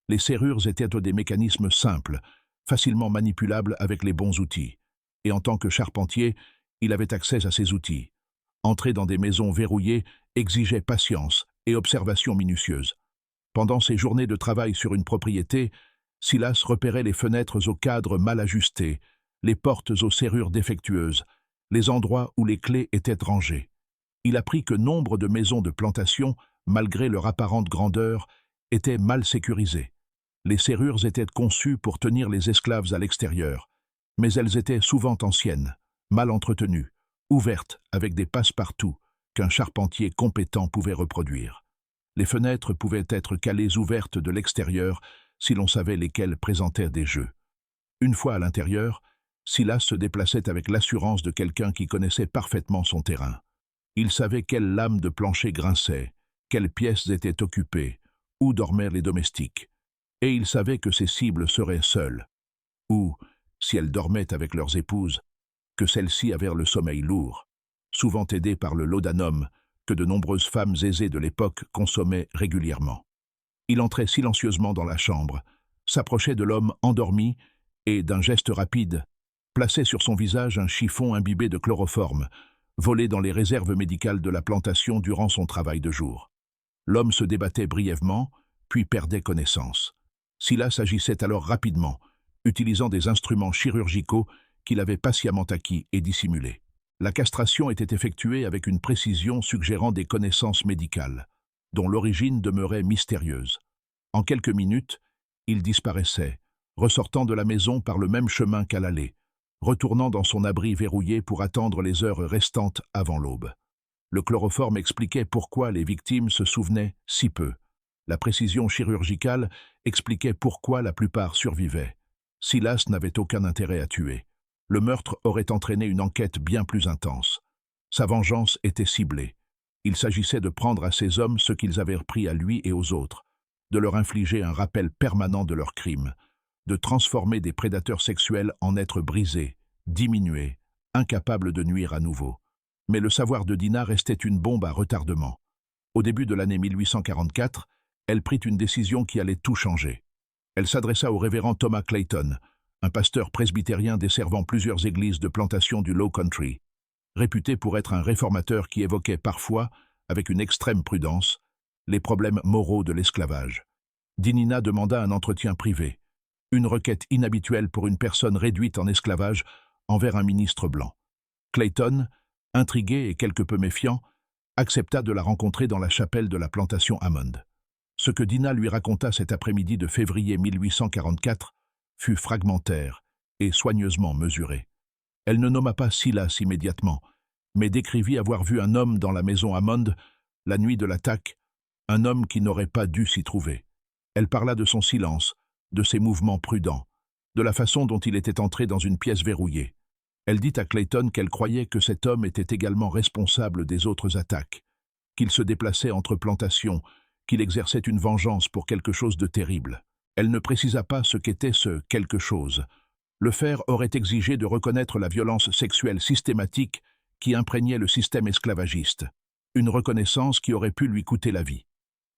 Les serrures étaient des mécanismes simples, facilement manipulables avec les bons outils, et en tant que charpentier, il avait accès à ces outils. Entrer dans des maisons verrouillées exigeait patience et observation minutieuse. Pendant ses journées de travail sur une propriété, Silas repérait les fenêtres aux cadres mal ajustés, les portes aux serrures défectueuses, les endroits où les clés étaient rangées. Il apprit que nombre de maisons de plantation, malgré leur apparente grandeur, étaient mal sécurisées. Les serrures étaient conçues pour tenir les esclaves à l'extérieur, mais elles étaient souvent anciennes, mal entretenues, ouvertes avec des passe-partout qu'un charpentier compétent pouvait reproduire. Les fenêtres pouvaient être calées ouvertes de l'extérieur si l'on savait lesquelles présentaient des jeux. Une fois à l'intérieur, Silas se déplaçait avec l'assurance de quelqu'un qui connaissait parfaitement son terrain. Il savait quelles lames de plancher grinçaient, quelles pièces étaient occupées, où dormaient les domestiques. Et il savait que ses cibles seraient seules, ou, si elles dormaient avec leurs épouses, que celles-ci avaient le sommeil lourd, souvent aidées par le laudanum que de nombreuses femmes aisées de l'époque consommaient régulièrement. Il entrait silencieusement dans la chambre, s'approchait de l'homme endormi et, d'un geste rapide, plaçait sur son visage un chiffon imbibé de chloroforme, volé dans les réserves médicales de la plantation durant son travail de jour. L'homme se débattait brièvement, puis perdait connaissance. Silas agissait alors rapidement, utilisant des instruments chirurgicaux qu'il avait patiemment acquis et dissimulés. La castration était effectuée avec une précision suggérant des connaissances médicales, dont l'origine demeurait mystérieuse. En quelques minutes, il disparaissait, ressortant de la maison par le même chemin qu'à l'aller, retournant dans son abri verrouillé pour attendre les heures restantes avant l'aube. Le chloroforme expliquait pourquoi les victimes se souvenaient si peu. La précision chirurgicale expliquait pourquoi la plupart survivaient. Silas n'avait aucun intérêt à tuer. Le meurtre aurait entraîné une enquête bien plus intense. Sa vengeance était ciblée. Il s'agissait de prendre à ces hommes ce qu'ils avaient repris à lui et aux autres, de leur infliger un rappel permanent de leurs crimes, de transformer des prédateurs sexuels en êtres brisés, diminués, incapables de nuire à nouveau. Mais le savoir de Dinah restait une bombe à retardement. Au début de l'année 1844, elle prit une décision qui allait tout changer. Elle s'adressa au révérend Thomas Clayton, un pasteur presbytérien desservant plusieurs églises de plantation du Low Country, réputé pour être un réformateur qui évoquait parfois, avec une extrême prudence, les problèmes moraux de l'esclavage. Dinah demanda un entretien privé, une requête inhabituelle pour une personne réduite en esclavage envers un ministre blanc. Clayton, intrigué et quelque peu méfiant, accepta de la rencontrer dans la chapelle de la plantation Hammond. Ce que Dinah lui raconta cet après-midi de février 1844 fut fragmentaire et soigneusement mesuré. Elle ne nomma pas Silas immédiatement, mais décrivit avoir vu un homme dans la maison Hammond la nuit de l'attaque, un homme qui n'aurait pas dû s'y trouver. Elle parla de son silence, de ses mouvements prudents, de la façon dont il était entré dans une pièce verrouillée. Elle dit à Clayton qu'elle croyait que cet homme était également responsable des autres attaques, qu'il se déplaçait entre plantations, qu'il exerçait une vengeance pour quelque chose de terrible. Elle ne précisa pas ce qu'était ce « quelque chose ». Le faire aurait exigé de reconnaître la violence sexuelle systématique qui imprégnait le système esclavagiste, une reconnaissance qui aurait pu lui coûter la vie.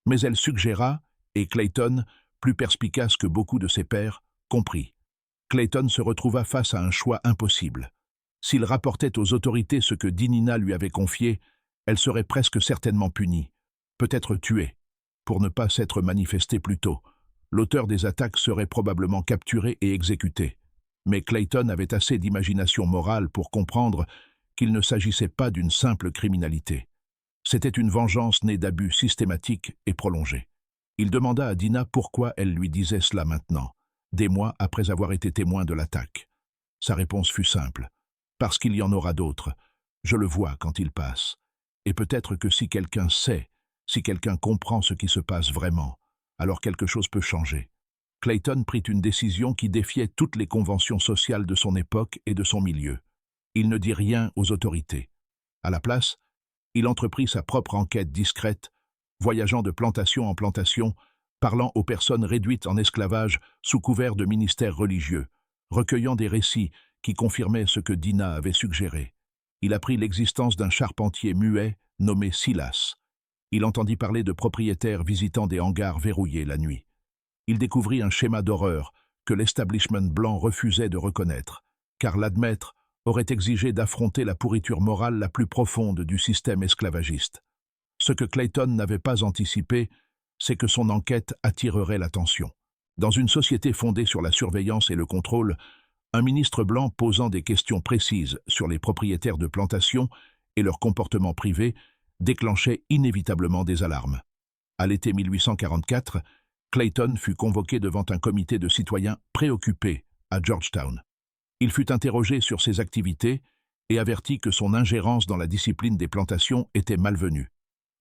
Mais elle suggéra, et Clayton, plus perspicace que beaucoup de ses pairs, comprit. Clayton se retrouva face à un choix impossible. S'il rapportait aux autorités ce que Dinah lui avait confié, elle serait presque certainement punie, peut-être tuée, pour ne pas s'être manifestée plus tôt. L'auteur des attaques serait probablement capturé et exécuté. Mais Clayton avait assez d'imagination morale pour comprendre qu'il ne s'agissait pas d'une simple criminalité. C'était une vengeance née d'abus systématiques et prolongés. Il demanda à Dina pourquoi elle lui disait cela maintenant, des mois après avoir été témoin de l'attaque. Sa réponse fut simple. « Parce qu'il y en aura d'autres. Je le vois quand il passe. Et peut-être que si quelqu'un sait, si quelqu'un comprend ce qui se passe vraiment, alors quelque chose peut changer. » Clayton prit une décision qui défiait toutes les conventions sociales de son époque et de son milieu. Il ne dit rien aux autorités. À la place, il entreprit sa propre enquête discrète, voyageant de plantation en plantation, parlant aux personnes réduites en esclavage sous couvert de ministères religieux, recueillant des récits qui confirmaient ce que Dina avait suggéré. Il apprit l'existence d'un charpentier muet nommé Silas. Il entendit parler de propriétaires visitant des hangars verrouillés la nuit. Il découvrit un schéma d'horreur que l'establishment blanc refusait de reconnaître, car l'admettre aurait exigé d'affronter la pourriture morale la plus profonde du système esclavagiste. Ce que Clayton n'avait pas anticipé, c'est que son enquête attirerait l'attention. Dans une société fondée sur la surveillance et le contrôle, un ministre blanc posant des questions précises sur les propriétaires de plantations et leur comportement privé déclenchait inévitablement des alarmes. À l'été 1844, Clayton fut convoqué devant un comité de citoyens préoccupés à Georgetown. Il fut interrogé sur ses activités et averti que son ingérence dans la discipline des plantations était malvenue.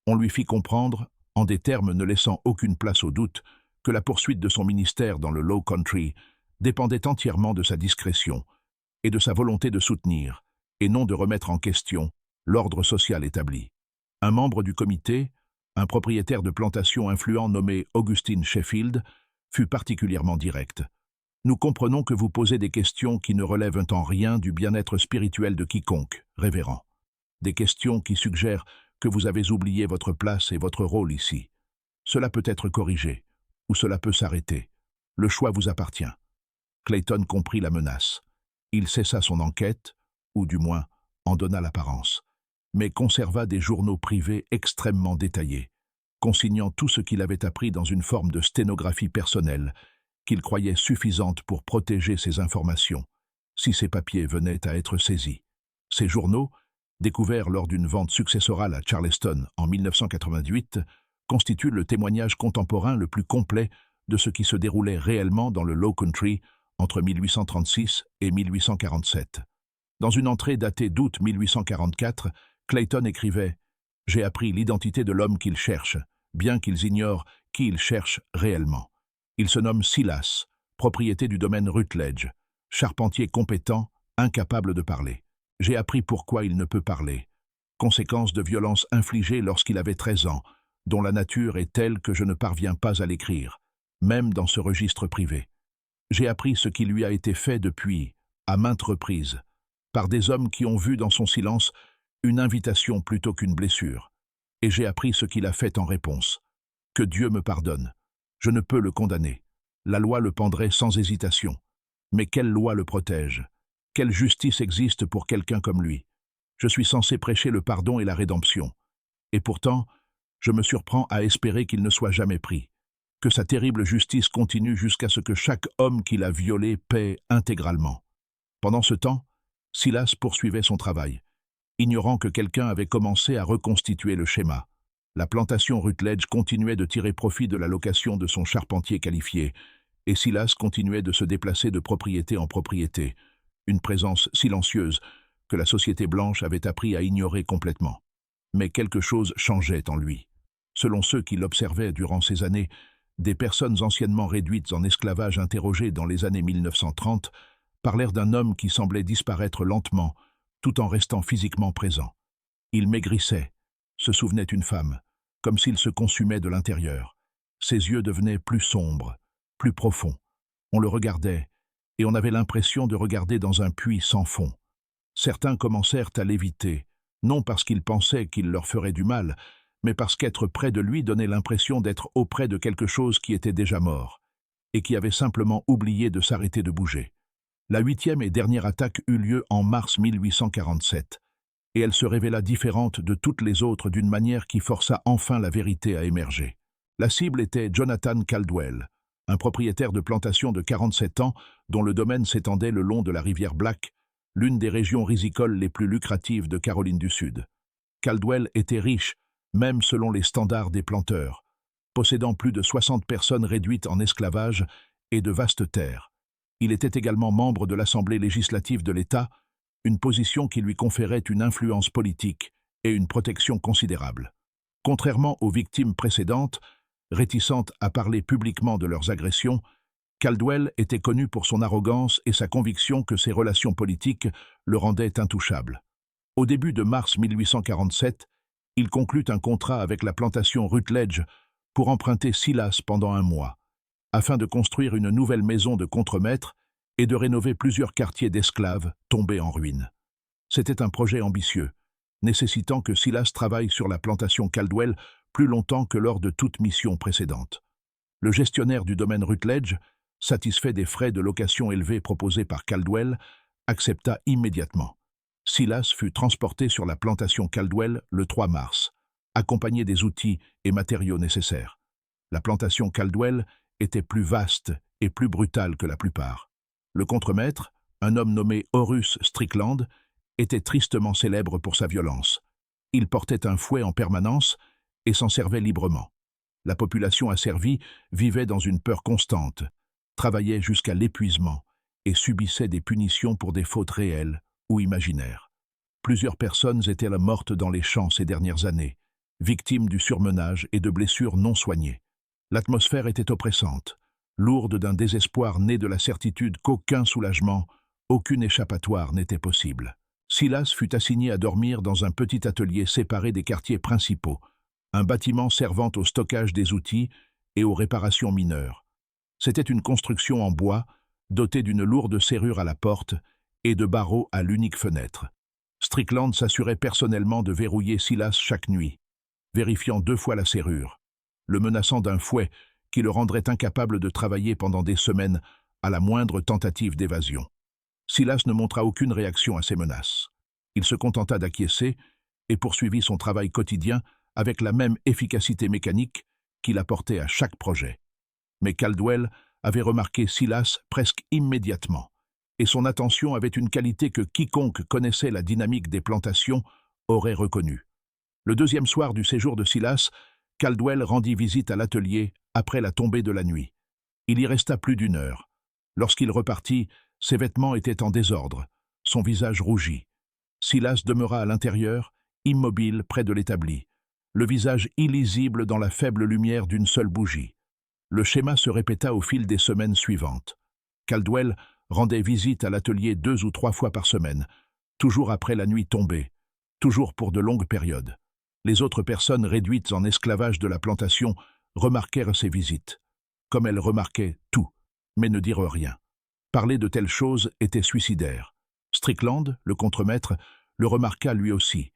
On lui fit comprendre, en des termes ne laissant aucune place au doute, que la poursuite de son ministère dans le Low Country dépendait entièrement de sa discrétion et de sa volonté de soutenir, et non de remettre en question, l'ordre social établi. Un membre du comité, un propriétaire de plantation influent nommé Augustine Sheffield, fut particulièrement direct. « Nous comprenons que vous posez des questions qui ne relèvent en rien du bien-être spirituel de quiconque, révérend. Des questions qui suggèrent que vous avez oublié votre place et votre rôle ici. Cela peut être corrigé, ou cela peut s'arrêter. Le choix vous appartient. » Clayton comprit la menace. Il cessa son enquête, ou du moins en donna l'apparence, mais conserva des journaux privés extrêmement détaillés, consignant tout ce qu'il avait appris dans une forme de sténographie personnelle, qu'il croyait suffisante pour protéger ses informations, si ces papiers venaient à être saisis. Ces journaux, découverts lors d'une vente successorale à Charleston en 1988, constituent le témoignage contemporain le plus complet de ce qui se déroulait réellement dans le Low Country entre 1836 et 1847. Dans une entrée datée d'août 1844, Clayton écrivait « J'ai appris l'identité de l'homme qu'ils cherchent, bien qu'ils ignorent qui ils cherchent réellement. Il se nomme Silas, propriété du domaine Rutledge, charpentier compétent, incapable de parler. J'ai appris pourquoi il ne peut parler. Conséquence de violences infligées lorsqu'il avait 13 ans, dont la nature est telle que je ne parviens pas à l'écrire, même dans ce registre privé. J'ai appris ce qui lui a été fait depuis, à maintes reprises, par des hommes qui ont vu dans son silence une invitation plutôt qu'une blessure. Et j'ai appris ce qu'il a fait en réponse. Que Dieu me pardonne. Je ne peux le condamner. La loi le pendrait sans hésitation. Mais quelle loi le protège? Quelle justice existe pour quelqu'un comme lui? Je suis censé prêcher le pardon et la rédemption. Et pourtant, je me surprends à espérer qu'il ne soit jamais pris. Que sa terrible justice continue jusqu'à ce que chaque homme qui l'a violé paie intégralement. Pendant ce temps, Silas poursuivait son travail, ignorant que quelqu'un avait commencé à reconstituer le schéma. La plantation Rutledge continuait de tirer profit de la location de son charpentier qualifié, et Silas continuait de se déplacer de propriété en propriété, une présence silencieuse que la société blanche avait appris à ignorer complètement. Mais quelque chose changeait en lui. Selon ceux qui l'observaient durant ces années, des personnes anciennement réduites en esclavage interrogées dans les années 1930 parlèrent d'un homme qui semblait disparaître lentement, tout en restant physiquement présent. Il maigrissait, se souvenait une femme, comme s'il se consumait de l'intérieur. Ses yeux devenaient plus sombres, plus profonds. On le regardait, et on avait l'impression de regarder dans un puits sans fond. Certains commencèrent à l'éviter, non parce qu'ils pensaient qu'il leur ferait du mal, mais parce qu'être près de lui donnait l'impression d'être auprès de quelque chose qui était déjà mort, et qui avait simplement oublié de s'arrêter de bouger. La 8e et dernière attaque eut lieu en mars 1847, et elle se révéla différente de toutes les autres d'une manière qui força enfin la vérité à émerger. La cible était Jonathan Caldwell, un propriétaire de plantation de 47 ans dont le domaine s'étendait le long de la rivière Black, l'une des régions rizicoles les plus lucratives de Caroline du Sud. Caldwell était riche, même selon les standards des planteurs, possédant plus de 60 personnes réduites en esclavage et de vastes terres. Il était également membre de l'Assemblée législative de l'État, une position qui lui conférait une influence politique et une protection considérable. Contrairement aux victimes précédentes, réticentes à parler publiquement de leurs agressions, Caldwell était connu pour son arrogance et sa conviction que ses relations politiques le rendaient intouchable. Au début de mars 1847, il conclut un contrat avec la plantation Rutledge pour emprunter Silas pendant un mois, afin de construire une nouvelle maison de contremaître et de rénover plusieurs quartiers d'esclaves tombés en ruine. C'était un projet ambitieux, nécessitant que Silas travaille sur la plantation Caldwell plus longtemps que lors de toute mission précédente. Le gestionnaire du domaine Rutledge, satisfait des frais de location élevés proposés par Caldwell, accepta immédiatement. Silas fut transporté sur la plantation Caldwell le 3 mars, accompagné des outils et matériaux nécessaires. La plantation Caldwell était plus vaste et plus brutale que la plupart. Le contremaître, un homme nommé Horus Strickland, était tristement célèbre pour sa violence. Il portait un fouet en permanence et s'en servait librement. La population asservie vivait dans une peur constante, travaillait jusqu'à l'épuisement et subissait des punitions pour des fautes réelles ou imaginaires. Plusieurs personnes étaient mortes dans les champs ces dernières années, victimes du surmenage et de blessures non soignées. L'atmosphère était oppressante, lourde d'un désespoir né de la certitude qu'aucun soulagement, aucune échappatoire n'était possible. Silas fut assigné à dormir dans un petit atelier séparé des quartiers principaux, un bâtiment servant au stockage des outils et aux réparations mineures. C'était une construction en bois, dotée d'une lourde serrure à la porte et de barreaux à l'unique fenêtre. Strickland s'assurait personnellement de verrouiller Silas chaque nuit, vérifiant 2 fois la serrure, le menaçant d'un fouet qui le rendrait incapable de travailler pendant des semaines à la moindre tentative d'évasion. Silas ne montra aucune réaction à ces menaces. Il se contenta d'acquiescer et poursuivit son travail quotidien avec la même efficacité mécanique qu'il apportait à chaque projet. Mais Caldwell avait remarqué Silas presque immédiatement, et son attention avait une qualité que quiconque connaissait la dynamique des plantations aurait reconnue. Le 2e soir du séjour de Silas, Caldwell rendit visite à l'atelier après la tombée de la nuit. Il y resta plus d'1 heure. Lorsqu'il repartit, ses vêtements étaient en désordre, son visage rougi. Silas demeura à l'intérieur, immobile près de l'établi, le visage illisible dans la faible lumière d'une seule bougie. Le schéma se répéta au fil des semaines suivantes. Caldwell rendait visite à l'atelier 2 ou 3 fois par semaine, toujours après la nuit tombée, toujours pour de longues périodes. Les autres personnes réduites en esclavage de la plantation remarquèrent ces visites, comme elles remarquaient tout, mais ne dirent rien. Parler de telles choses était suicidaire. Strickland, le contremaître, le remarqua lui aussi,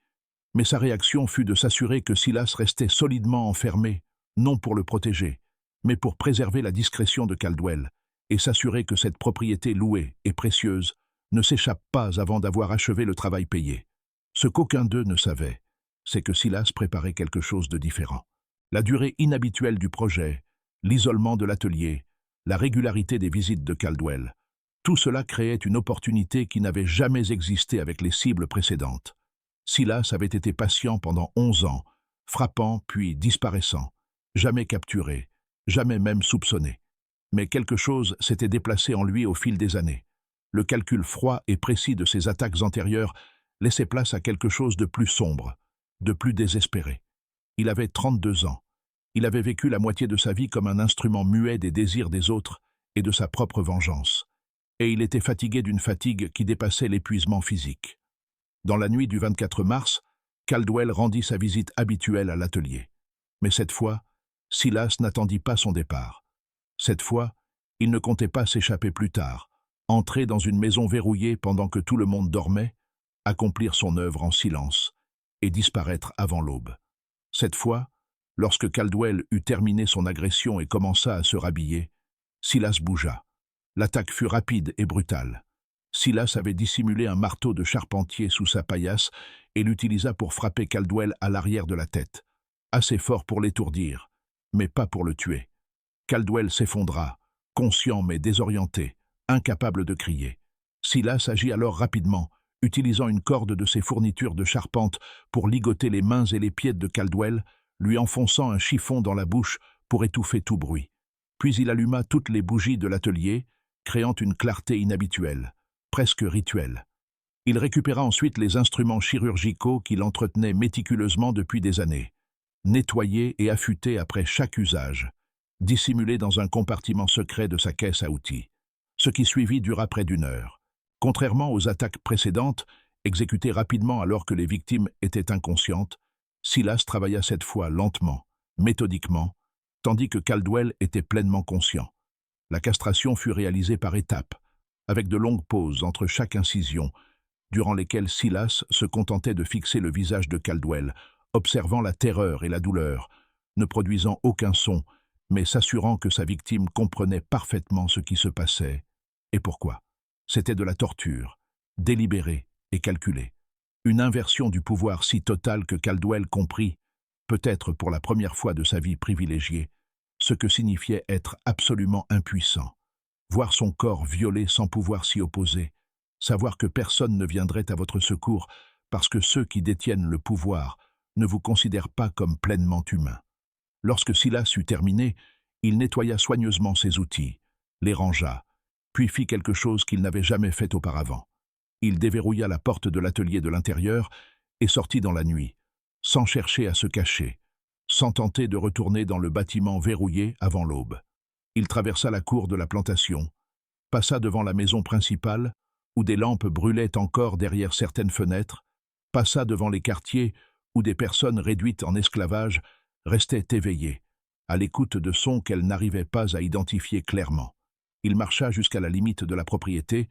mais sa réaction fut de s'assurer que Silas restait solidement enfermé, non pour le protéger, mais pour préserver la discrétion de Caldwell et s'assurer que cette propriété louée et précieuse ne s'échappe pas avant d'avoir achevé le travail payé. Ce qu'aucun d'eux ne savait, c'est que Silas préparait quelque chose de différent. La durée inhabituelle du projet, l'isolement de l'atelier, la régularité des visites de Caldwell, tout cela créait une opportunité qui n'avait jamais existé avec les cibles précédentes. Silas avait été patient pendant 11 ans, frappant puis disparaissant, jamais capturé, jamais même soupçonné. Mais quelque chose s'était déplacé en lui au fil des années. Le calcul froid et précis de ses attaques antérieures laissait place à quelque chose de plus sombre, de plus désespéré. Il avait 32 ans. Il avait vécu la moitié de sa vie comme un instrument muet des désirs des autres et de sa propre vengeance. Et il était fatigué d'une fatigue qui dépassait l'épuisement physique. Dans la nuit du 24 mars, Caldwell rendit sa visite habituelle à l'atelier. Mais cette fois, Silas n'attendit pas son départ. Cette fois, il ne comptait pas s'échapper plus tard, entrer dans une maison verrouillée pendant que tout le monde dormait, accomplir son œuvre en silence et disparaître avant l'aube. Cette fois, lorsque Caldwell eut terminé son agression et commença à se rhabiller, Silas bougea. L'attaque fut rapide et brutale. Silas avait dissimulé un marteau de charpentier sous sa paillasse et l'utilisa pour frapper Caldwell à l'arrière de la tête, assez fort pour l'étourdir, mais pas pour le tuer. Caldwell s'effondra, conscient mais désorienté, incapable de crier. Silas agit alors rapidement, utilisant une corde de ses fournitures de charpente pour ligoter les mains et les pieds de Caldwell, lui enfonçant un chiffon dans la bouche pour étouffer tout bruit. Puis il alluma toutes les bougies de l'atelier, créant une clarté inhabituelle, presque rituelle. Il récupéra ensuite les instruments chirurgicaux qu'il entretenait méticuleusement depuis des années, nettoyés et affûtés après chaque usage, dissimulés dans un compartiment secret de sa caisse à outils. Ce qui suivit dura près d'1 heure. Contrairement aux attaques précédentes, exécutées rapidement alors que les victimes étaient inconscientes, Silas travailla cette fois lentement, méthodiquement, tandis que Caldwell était pleinement conscient. La castration fut réalisée par étapes, avec de longues pauses entre chaque incision, durant lesquelles Silas se contentait de fixer le visage de Caldwell, observant la terreur et la douleur, ne produisant aucun son, mais s'assurant que sa victime comprenait parfaitement ce qui se passait et pourquoi. C'était de la torture, délibérée et calculée. Une inversion du pouvoir si totale que Caldwell comprit, peut-être pour la première fois de sa vie privilégiée, ce que signifiait être absolument impuissant. Voir son corps violé sans pouvoir s'y opposer, savoir que personne ne viendrait à votre secours parce que ceux qui détiennent le pouvoir ne vous considèrent pas comme pleinement humain. Lorsque Silas eut terminé, il nettoya soigneusement ses outils, les rangea, puis fit quelque chose qu'il n'avait jamais fait auparavant. Il déverrouilla la porte de l'atelier de l'intérieur et sortit dans la nuit, sans chercher à se cacher, sans tenter de retourner dans le bâtiment verrouillé avant l'aube. Il traversa la cour de la plantation, passa devant la maison principale, où des lampes brûlaient encore derrière certaines fenêtres, passa devant les quartiers où des personnes réduites en esclavage restaient éveillées, à l'écoute de sons qu'elles n'arrivaient pas à identifier clairement. Il marcha jusqu'à la limite de la propriété,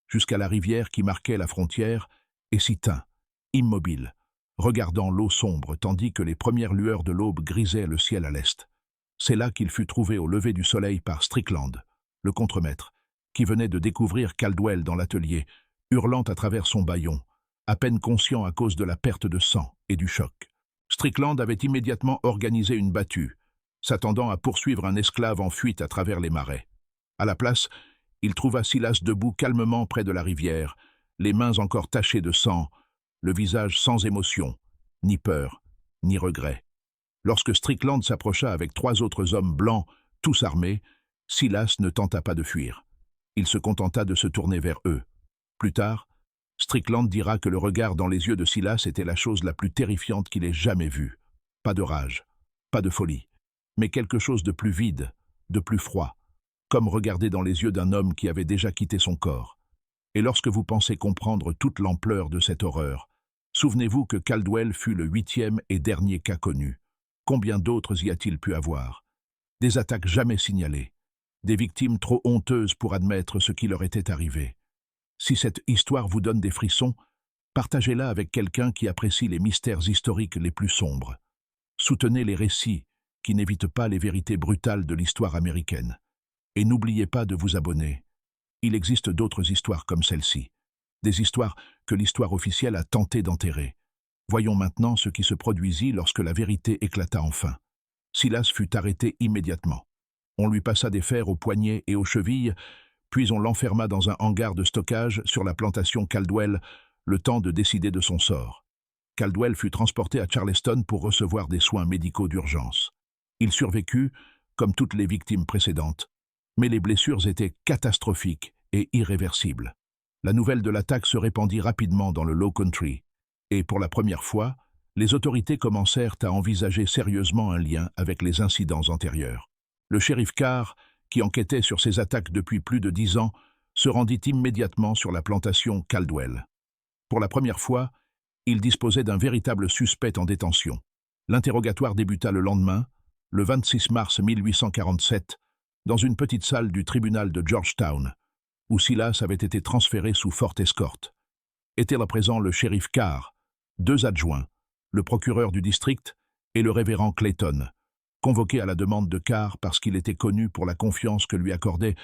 jusqu'à la rivière qui marquait la frontière, et s'y tint, immobile, regardant l'eau sombre tandis que les premières lueurs de l'aube grisaient le ciel à l'est. C'est là qu'il fut trouvé au lever du soleil par Strickland, le contremaître, qui venait de découvrir Caldwell dans l'atelier, hurlant à travers son bâillon, à peine conscient à cause de la perte de sang et du choc. Strickland avait immédiatement organisé une battue, s'attendant à poursuivre un esclave en fuite à travers les marais. À la place, il trouva Silas debout calmement près de la rivière, les mains encore tachées de sang, le visage sans émotion, ni peur, ni regret. Lorsque Strickland s'approcha avec 3 autres hommes blancs, tous armés, Silas ne tenta pas de fuir. Il se contenta de se tourner vers eux. Plus tard, Strickland dira que le regard dans les yeux de Silas était la chose la plus terrifiante qu'il ait jamais vue. Pas de rage, pas de folie, mais quelque chose de plus vide, de plus froid, comme regarder dans les yeux d'un homme qui avait déjà quitté son corps. Et lorsque vous pensez comprendre toute l'ampleur de cette horreur, souvenez-vous que Caldwell fut le 8e et dernier cas connu. Combien d'autres y a-t-il pu avoir? Des attaques jamais signalées, des victimes trop honteuses pour admettre ce qui leur était arrivé. Si cette histoire vous donne des frissons, partagez-la avec quelqu'un qui apprécie les mystères historiques les plus sombres. Soutenez les récits qui n'évitent pas les vérités brutales de l'histoire américaine. Et n'oubliez pas de vous abonner. Il existe d'autres histoires comme celle-ci, des histoires que l'histoire officielle a tenté d'enterrer. Voyons maintenant ce qui se produisit lorsque la vérité éclata enfin. Silas fut arrêté immédiatement. On lui passa des fers aux poignets et aux chevilles, puis on l'enferma dans un hangar de stockage sur la plantation Caldwell, le temps de décider de son sort. Caldwell fut transporté à Charleston pour recevoir des soins médicaux d'urgence. Il survécut, comme toutes les victimes précédentes, mais les blessures étaient catastrophiques et irréversibles. La nouvelle de l'attaque se répandit rapidement dans le Low Country, et pour la première fois, les autorités commencèrent à envisager sérieusement un lien avec les incidents antérieurs. Le shérif Carr, qui enquêtait sur ces attaques depuis plus de 10 ans, se rendit immédiatement sur la plantation Caldwell. Pour la première fois, il disposait d'un véritable suspect en détention. L'interrogatoire débuta le lendemain, le 26 mars 1847, dans une petite salle du tribunal de Georgetown, où Silas avait été transféré sous forte escorte. Étaient là présents le shérif Carr, 2 adjoints, le procureur du district et le révérend Clayton, convoqué à la demande de Carr parce qu'il était connu pour la confiance que lui accordaient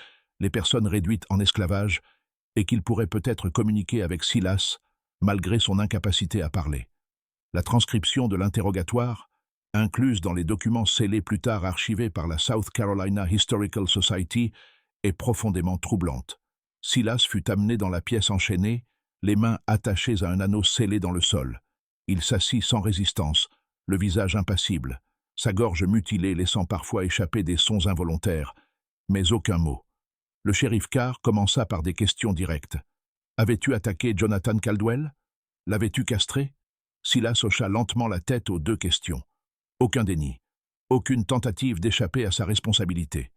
les personnes réduites en esclavage et qu'il pourrait peut-être communiquer avec Silas malgré son incapacité à parler. La transcription de l'interrogatoire, incluse dans les documents scellés plus tard archivés par la South Carolina Historical Society, est profondément troublante. Silas fut amené dans la pièce enchaînée, les mains attachées à un anneau scellé dans le sol. Il s'assit sans résistance, le visage impassible, sa gorge mutilée laissant parfois échapper des sons involontaires, mais aucun mot. Le shérif Carr commença par des questions directes. « Avais-tu attaqué Jonathan Caldwell? L'avais-tu castré ?» Silas hocha lentement la tête aux deux questions. Aucun déni, aucune tentative d'échapper à sa responsabilité.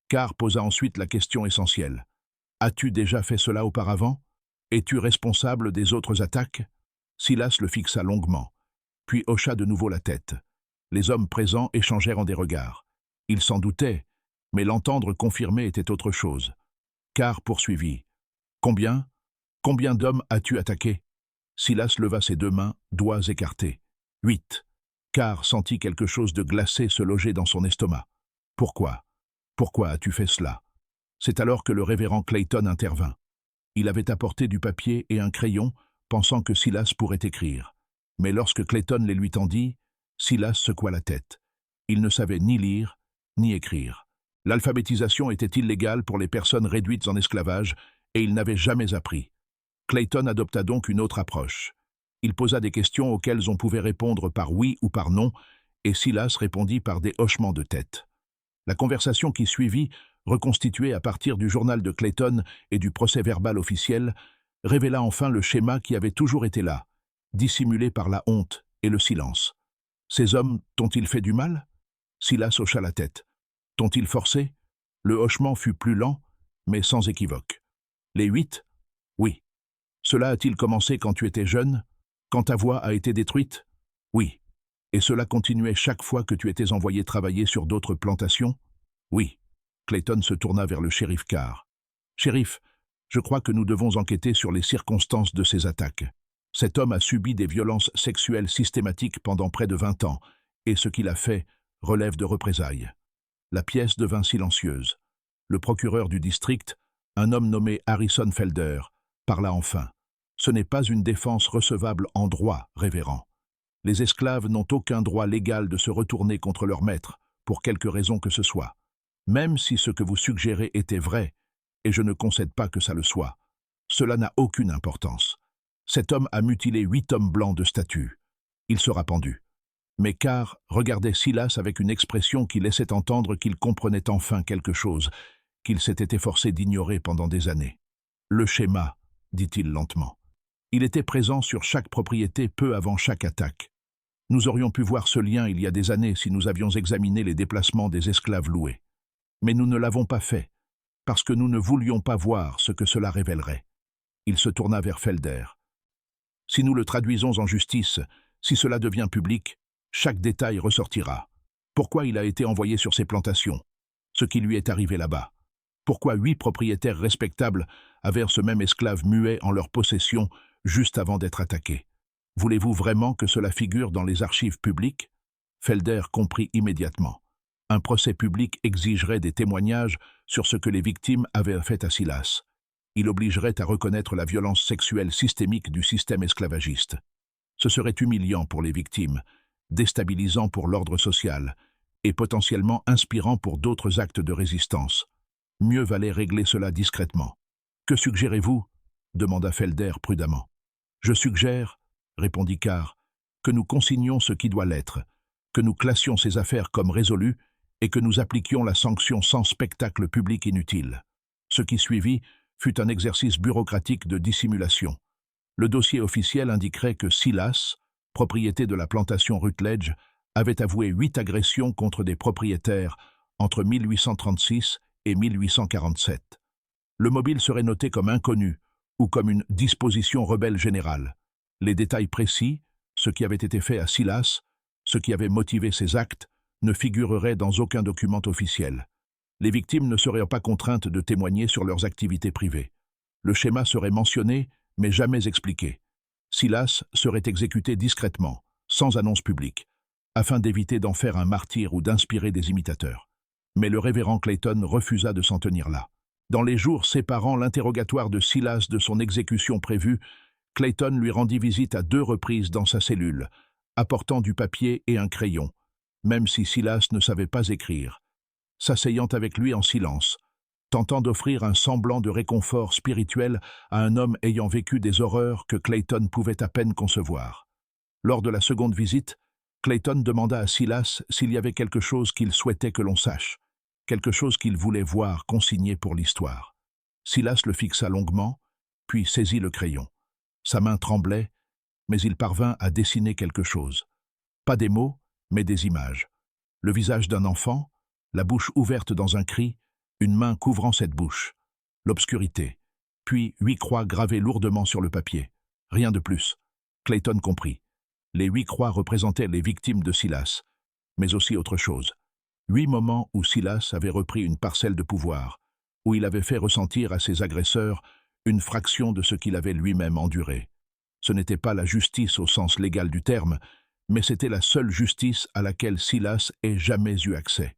Carr posa ensuite la question essentielle. « As-tu déjà fait cela auparavant? Es-tu responsable des autres attaques ?» Silas le fixa longuement, puis hocha de nouveau la tête. Les hommes présents échangèrent en des regards. Ils s'en doutaient, mais l'entendre confirmer était autre chose. Carr poursuivit. « Combien? Combien d'hommes as-tu attaqué ?» Silas leva ses deux mains, doigts écartés. « 8. Carr sentit quelque chose de glacé se loger dans son estomac. « Pourquoi? Pourquoi as-tu fait cela ?» C'est alors que le révérend Clayton intervint. Il avait apporté du papier et un crayon, pensant que Silas pourrait écrire. Mais lorsque Clayton les lui tendit, Silas secoua la tête. Il ne savait ni lire, ni écrire. L'alphabétisation était illégale pour les personnes réduites en esclavage et il n'avait jamais appris. Clayton adopta donc une autre approche. Il posa des questions auxquelles on pouvait répondre par oui ou par non, et Silas répondit par des hochements de tête. La conversation qui suivit, reconstituée à partir du journal de Clayton et du procès-verbal officiel, révéla enfin le schéma qui avait toujours été là, dissimulé par la honte et le silence. Ces hommes t'ont-ils fait du mal? Silas hocha la tête. T'ont-ils forcé? Le hochement fut plus lent, mais sans équivoque. Les 8? Oui. Cela a-t-il commencé quand tu étais jeune? Quand ta voix a été détruite? Oui. Et cela continuait chaque fois que tu étais envoyé travailler sur d'autres plantations? Oui. Clayton se tourna vers le shérif Carr. Shérif, je crois que nous devons enquêter sur les circonstances de ces attaques. Cet homme a subi des violences sexuelles systématiques pendant près de 20 ans, et ce qu'il a fait relève de représailles. La pièce devint silencieuse. Le procureur du district, un homme nommé Harrison Felder, parla enfin. Ce n'est pas une défense recevable en droit, révérend. Les esclaves n'ont aucun droit légal de se retourner contre leur maître, pour quelque raison que ce soit. Même si ce que vous suggérez était vrai, et je ne concède pas que ça le soit, cela n'a aucune importance. Cet homme a mutilé 8 hommes blancs de statut. Il sera pendu. Mais Carr regardait Silas avec une expression qui laissait entendre qu'il comprenait enfin quelque chose, qu'il s'était efforcé d'ignorer pendant des années. Le schéma, dit-il lentement. Il était présent sur chaque propriété peu avant chaque attaque. Nous aurions pu voir ce lien il y a des années si nous avions examiné les déplacements des esclaves loués. Mais nous ne l'avons pas fait, parce que nous ne voulions pas voir ce que cela révélerait. Il se tourna vers Felder. Si nous le traduisons en justice, si cela devient public, chaque détail ressortira. Pourquoi il a été envoyé sur ces plantations? Ce qui lui est arrivé là-bas? Pourquoi 8 propriétaires respectables avaient ce même esclave muet en leur possession juste avant d'être attaqués? Voulez-vous vraiment que cela figure dans les archives publiques? Felder comprit immédiatement. Un procès public exigerait des témoignages sur ce que les victimes avaient fait à Silas. Il obligerait à reconnaître la violence sexuelle systémique du système esclavagiste. Ce serait humiliant pour les victimes, déstabilisant pour l'ordre social et potentiellement inspirant pour d'autres actes de résistance. Mieux valait régler cela discrètement. « Que suggérez-vous » demanda Felder prudemment. « Je suggère, » répondit Carr, « que nous consignions ce qui doit l'être, que nous classions ces affaires comme résolues et que nous appliquions la sanction sans spectacle public inutile. » Ce qui suivit fut un exercice bureaucratique de dissimulation. Le dossier officiel indiquerait que Silas, propriété de la plantation Rutledge, avait avoué 8 agressions contre des propriétaires entre 1836 et 1847. Le mobile serait noté comme inconnu ou comme une disposition rebelle générale. Les détails précis, ce qui avait été fait à Silas, ce qui avait motivé ces actes, ne figureraient dans aucun document officiel. Les victimes ne seraient pas contraintes de témoigner sur leurs activités privées. Le schéma serait mentionné, mais jamais expliqué. Silas serait exécuté discrètement, sans annonce publique, afin d'éviter d'en faire un martyr ou d'inspirer des imitateurs. Mais le révérend Clayton refusa de s'en tenir là. Dans les jours séparant l'interrogatoire de Silas de son exécution prévue, Clayton lui rendit visite à 2 reprises dans sa cellule, apportant du papier et un crayon, même si Silas ne savait pas écrire, s'asseyant avec lui en silence, tentant d'offrir un semblant de réconfort spirituel à un homme ayant vécu des horreurs que Clayton pouvait à peine concevoir. Lors de la seconde visite, Clayton demanda à Silas s'il y avait quelque chose qu'il souhaitait que l'on sache, quelque chose qu'il voulait voir consigné pour l'histoire. Silas le fixa longuement, puis saisit le crayon. Sa main tremblait, mais il parvint à dessiner quelque chose. Pas des mots, mais des images. Le visage d'un enfant, la bouche ouverte dans un cri, une main couvrant cette bouche. L'obscurité. Puis 8 croix gravées lourdement sur le papier. Rien de plus. Clayton comprit. Les 8 croix représentaient les victimes de Silas, mais aussi autre chose. 8 moments où Silas avait repris une parcelle de pouvoir, où il avait fait ressentir à ses agresseurs une fraction de ce qu'il avait lui-même enduré. Ce n'était pas la justice au sens légal du terme, mais c'était la seule justice à laquelle Silas ait jamais eu accès.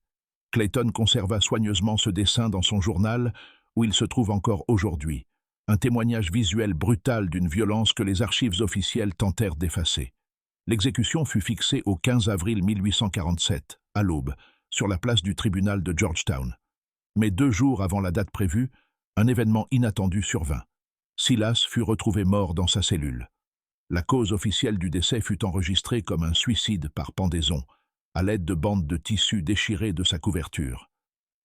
Clayton conserva soigneusement ce dessin dans son journal, où il se trouve encore aujourd'hui, un témoignage visuel brutal d'une violence que les archives officielles tentèrent d'effacer. L'exécution fut fixée au 15 avril 1847, à l'aube, sur la place du tribunal de Georgetown. Mais 2 jours avant la date prévue, un événement inattendu survint. Silas fut retrouvé mort dans sa cellule. La cause officielle du décès fut enregistrée comme un suicide par pendaison, à l'aide de bandes de tissu déchirées de sa couverture.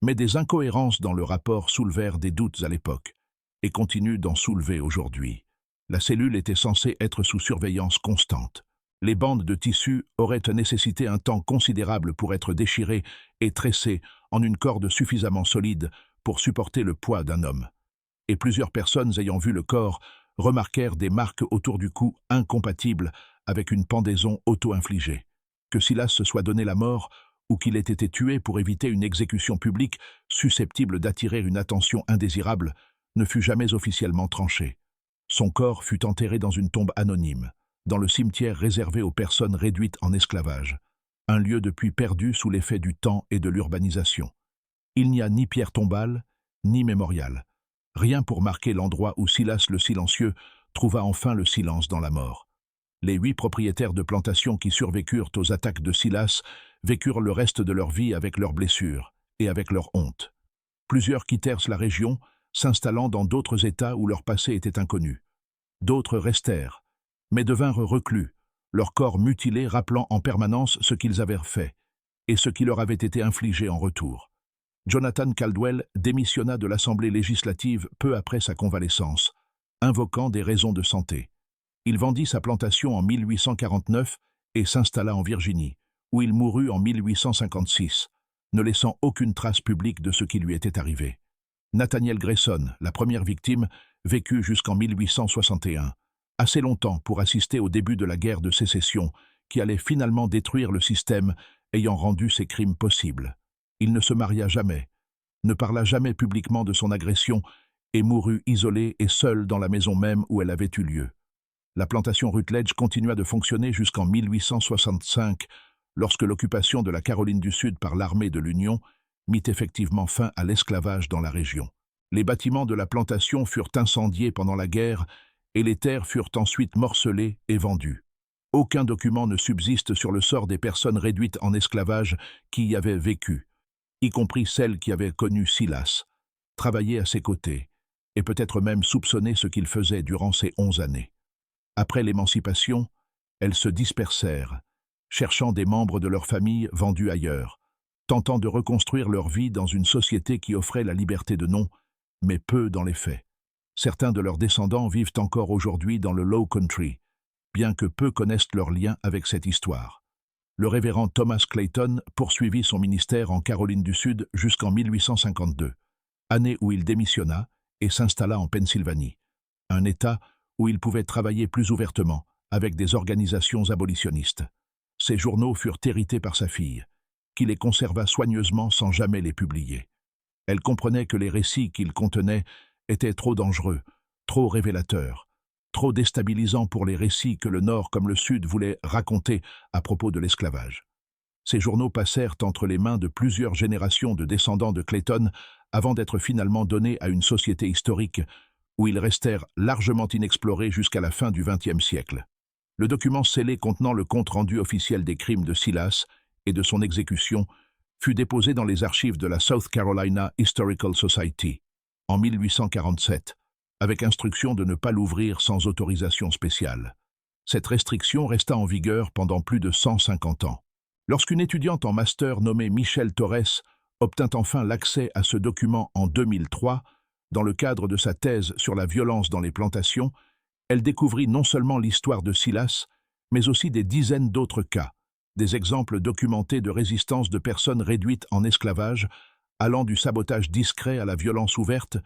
Mais des incohérences dans le rapport soulevèrent des doutes à l'époque, et continuent d'en soulever aujourd'hui. La cellule était censée être sous surveillance constante. Les bandes de tissu auraient nécessité un temps considérable pour être déchirées et tressées en une corde suffisamment solide pour supporter le poids d'un homme. Et plusieurs personnes ayant vu le corps remarquèrent des marques autour du cou incompatibles avec une pendaison auto-infligée. Que Silas se soit donné la mort ou qu'il ait été tué pour éviter une exécution publique susceptible d'attirer une attention indésirable ne fut jamais officiellement tranché. Son corps fut enterré dans une tombe anonyme, dans le cimetière réservé aux personnes réduites en esclavage, un lieu depuis perdu sous l'effet du temps et de l'urbanisation. Il n'y a ni pierre tombale, ni mémorial. Rien pour marquer l'endroit où Silas le Silencieux trouva enfin le silence dans la mort. Les 8 propriétaires de plantations qui survécurent aux attaques de Silas vécurent le reste de leur vie avec leurs blessures et avec leur honte. Plusieurs quittèrent la région, s'installant dans d'autres États où leur passé était inconnu. D'autres restèrent, mais devinrent reclus, leur corps mutilés rappelant en permanence ce qu'ils avaient fait et ce qui leur avait été infligé en retour. Jonathan Caldwell démissionna de l'Assemblée législative peu après sa convalescence, invoquant des raisons de santé. Il vendit sa plantation en 1849 et s'installa en Virginie, où il mourut en 1856, ne laissant aucune trace publique de ce qui lui était arrivé. Nathaniel Grayson, la première victime, vécut jusqu'en 1861, assez longtemps pour assister au début de la guerre de sécession, qui allait finalement détruire le système ayant rendu ces crimes possibles. Il ne se maria jamais, ne parla jamais publiquement de son agression et mourut isolé et seul dans la maison même où elle avait eu lieu. La plantation Rutledge continua de fonctionner jusqu'en 1865, lorsque l'occupation de la Caroline du Sud par l'armée de l'Union mit effectivement fin à l'esclavage dans la région. Les bâtiments de la plantation furent incendiés pendant la guerre et les terres furent ensuite morcelées et vendues. Aucun document ne subsiste sur le sort des personnes réduites en esclavage qui y avaient vécu, y compris celles qui avaient connu Silas, travaillé à ses côtés, et peut-être même soupçonné ce qu'il faisait durant ces 11 années. Après l'émancipation, elles se dispersèrent, cherchant des membres de leur famille vendus ailleurs, tentant de reconstruire leur vie dans une société qui offrait la liberté de nom, mais peu dans les faits. Certains de leurs descendants vivent encore aujourd'hui dans le Low Country, bien que peu connaissent leur lien avec cette histoire. Le révérend Thomas Clayton poursuivit son ministère en Caroline du Sud jusqu'en 1852, année où il démissionna et s'installa en Pennsylvanie, un État où il pouvait travailler plus ouvertement avec des organisations abolitionnistes. Ses journaux furent hérités par sa fille, qui les conserva soigneusement sans jamais les publier. Elle comprenait que les récits qu'ils contenaient étaient trop dangereux, trop révélateurs, trop déstabilisants pour les récits que le Nord comme le Sud voulaient raconter à propos de l'esclavage. Ces journaux passèrent entre les mains de plusieurs générations de descendants de Clayton avant d'être finalement donnés à une société historique où ils restèrent largement inexplorés jusqu'à la fin du XXe siècle. Le document scellé contenant le compte-rendu officiel des crimes de Silas et de son exécution fut déposé dans les archives de la South Carolina Historical Society en 1847, avec instruction de ne pas l'ouvrir sans autorisation spéciale. Cette restriction resta en vigueur pendant plus de 150 ans. Lorsqu'une étudiante en master nommée Michelle Torres obtint enfin l'accès à ce document en 2003, dans le cadre de sa thèse sur la violence dans les plantations, elle découvrit non seulement l'histoire de Silas, mais aussi des dizaines d'autres cas, des exemples documentés de résistance de personnes réduites en esclavage, allant du sabotage discret à la violence ouverte,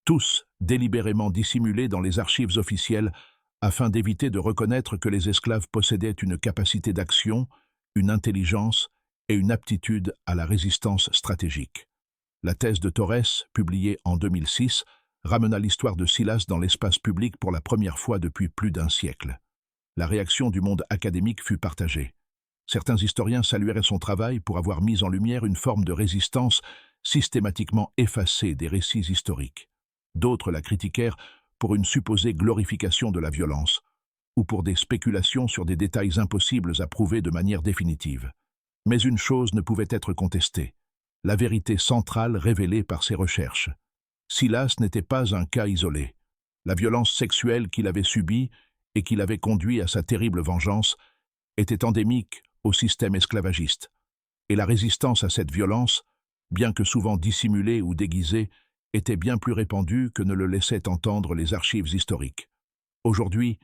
tous délibérément dissimulés dans les archives officielles afin d'éviter de reconnaître que les esclaves possédaient une capacité d'action, une intelligence et une aptitude à la résistance stratégique. La thèse de Torres, publiée en 2006, ramena l'histoire de Silas dans l'espace public pour la première fois depuis plus d'un siècle. La réaction du monde académique fut partagée. Certains historiens saluaient son travail pour avoir mis en lumière une forme de résistance systématiquement effacée des récits historiques. D'autres la critiquèrent pour une supposée glorification de la violence, ou pour des spéculations sur des détails impossibles à prouver de manière définitive. Mais une chose ne pouvait être contestée, la vérité centrale révélée par ses recherches. Silas n'était pas un cas isolé. La violence sexuelle qu'il avait subie et qui l'avait conduit à sa terrible vengeance était endémique au système esclavagiste. Et la résistance à cette violence, bien que souvent dissimulée ou déguisée, était bien plus répandue que ne le laissaient entendre les archives historiques. Aujourd'hui,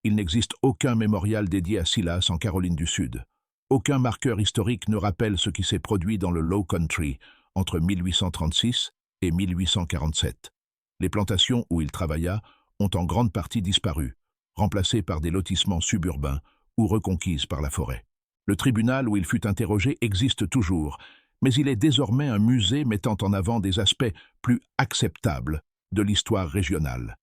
il n'existe aucun mémorial dédié à Silas en Caroline du Sud. Aucun marqueur historique ne rappelle ce qui s'est produit dans le Low Country entre 1836 et 1847. Les plantations où il travailla ont en grande partie disparu, remplacées par des lotissements suburbains ou reconquises par la forêt. Le tribunal où il fut interrogé existe toujours, mais il est désormais un musée mettant en avant des aspects plus acceptables de l'histoire régionale.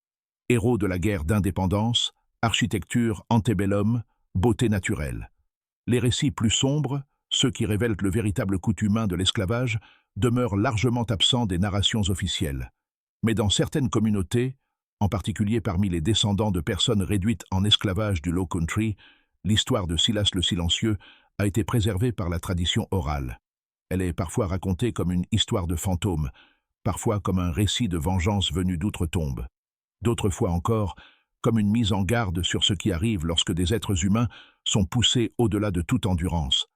Héros de la guerre d'indépendance, architecture antebellum, beauté naturelle. Les récits plus sombres, ceux qui révèlent le véritable coût humain de l'esclavage, demeurent largement absents des narrations officielles. Mais dans certaines communautés, en particulier parmi les descendants de personnes réduites en esclavage du Low Country, l'histoire de Silas le Silencieux a été préservée par la tradition orale. Elle est parfois racontée comme une histoire de fantôme, parfois comme un récit de vengeance venu d'outre-tombe. D'autres fois encore, comme une mise en garde sur ce qui arrive lorsque des êtres humains sont poussés au-delà de toute endurance,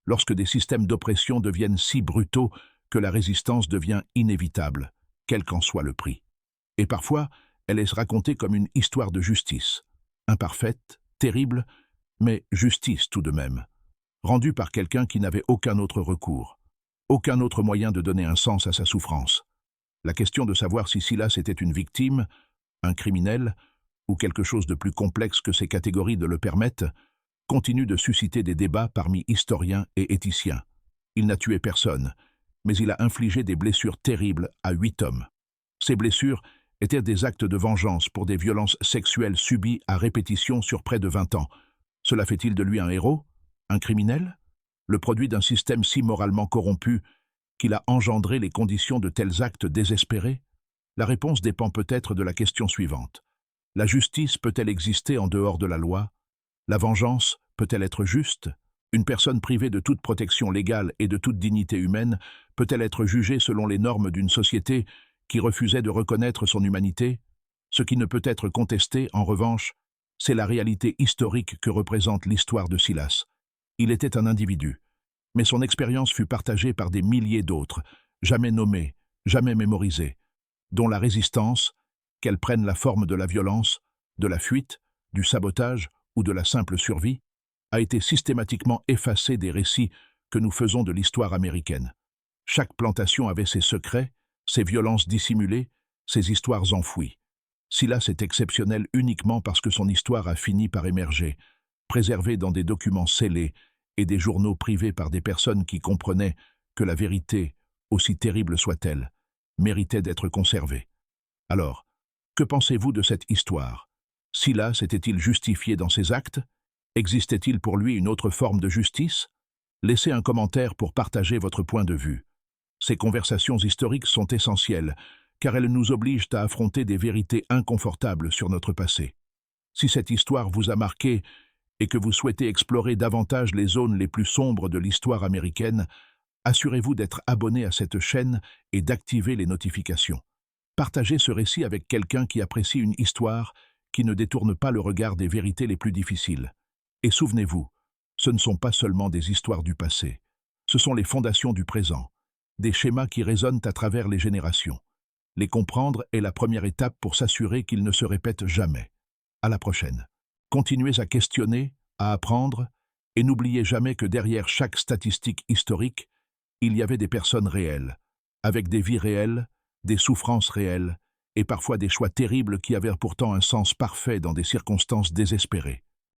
lorsque des systèmes d'oppression deviennent si brutaux que la résistance devient inévitable, quel qu'en soit le prix. Et parfois, elle est racontée comme une histoire de justice, imparfaite, terrible, mais justice tout de même, rendue par quelqu'un qui n'avait aucun autre recours, aucun autre moyen de donner un sens à sa souffrance. La question de savoir si Silas était une victime, un criminel, ou quelque chose de plus complexe que ces catégories de le permettent, continue de susciter des débats parmi historiens et éthiciens. Il n'a tué personne, mais il a infligé des blessures terribles à 8 hommes. Ces blessures étaient des actes de vengeance pour des violences sexuelles subies à répétition sur près de 20 ans. Cela fait-il de lui un héros? Un criminel? Le produit d'un système si moralement corrompu qu'il a engendré les conditions de tels actes désespérés? La réponse dépend peut-être de la question suivante. La justice peut-elle exister en dehors de la loi? La vengeance peut-elle être juste? Une personne privée de toute protection légale et de toute dignité humaine peut-elle être jugée selon les normes d'une société qui refusait de reconnaître son humanité? Ce qui ne peut être contesté, en revanche, c'est la réalité historique que représente l'histoire de Silas. Il était un individu, mais son expérience fut partagée par des milliers d'autres, jamais nommés, jamais mémorisés, dont la résistance, qu'elle prenne la forme de la violence, de la fuite, du sabotage ou de la simple survie, a été systématiquement effacée des récits que nous faisons de l'histoire américaine. Chaque plantation avait ses secrets, ses violences dissimulées, ses histoires enfouies. Silas est exceptionnel uniquement parce que son histoire a fini par émerger, préservée dans des documents scellés et des journaux privés par des personnes qui comprenaient que la vérité, aussi terrible soit-elle, méritait d'être conservée. Alors, que pensez-vous de cette histoire? Silas était-il justifié dans ses actes? Existait-il pour lui une autre forme de justice? Laissez un commentaire pour partager votre point de vue. Ces conversations historiques sont essentielles, car elles nous obligent à affronter des vérités inconfortables sur notre passé. Si cette histoire vous a marqué et que vous souhaitez explorer davantage les zones les plus sombres de l'histoire américaine, assurez-vous d'être abonné à cette chaîne et d'activer les notifications. Partagez ce récit avec quelqu'un qui apprécie une histoire qui ne détourne pas le regard des vérités les plus difficiles. Et souvenez-vous, ce ne sont pas seulement des histoires du passé, ce sont les fondations du présent, des schémas qui résonnent à travers les générations. Les comprendre est la première étape pour s'assurer qu'ils ne se répètent jamais. À la prochaine. Continuez à questionner, à apprendre, et n'oubliez jamais que derrière chaque statistique historique, il y avait des personnes réelles, avec des vies réelles, des souffrances réelles, et parfois des choix terribles qui avaient pourtant un sens parfait dans des circonstances désespérées.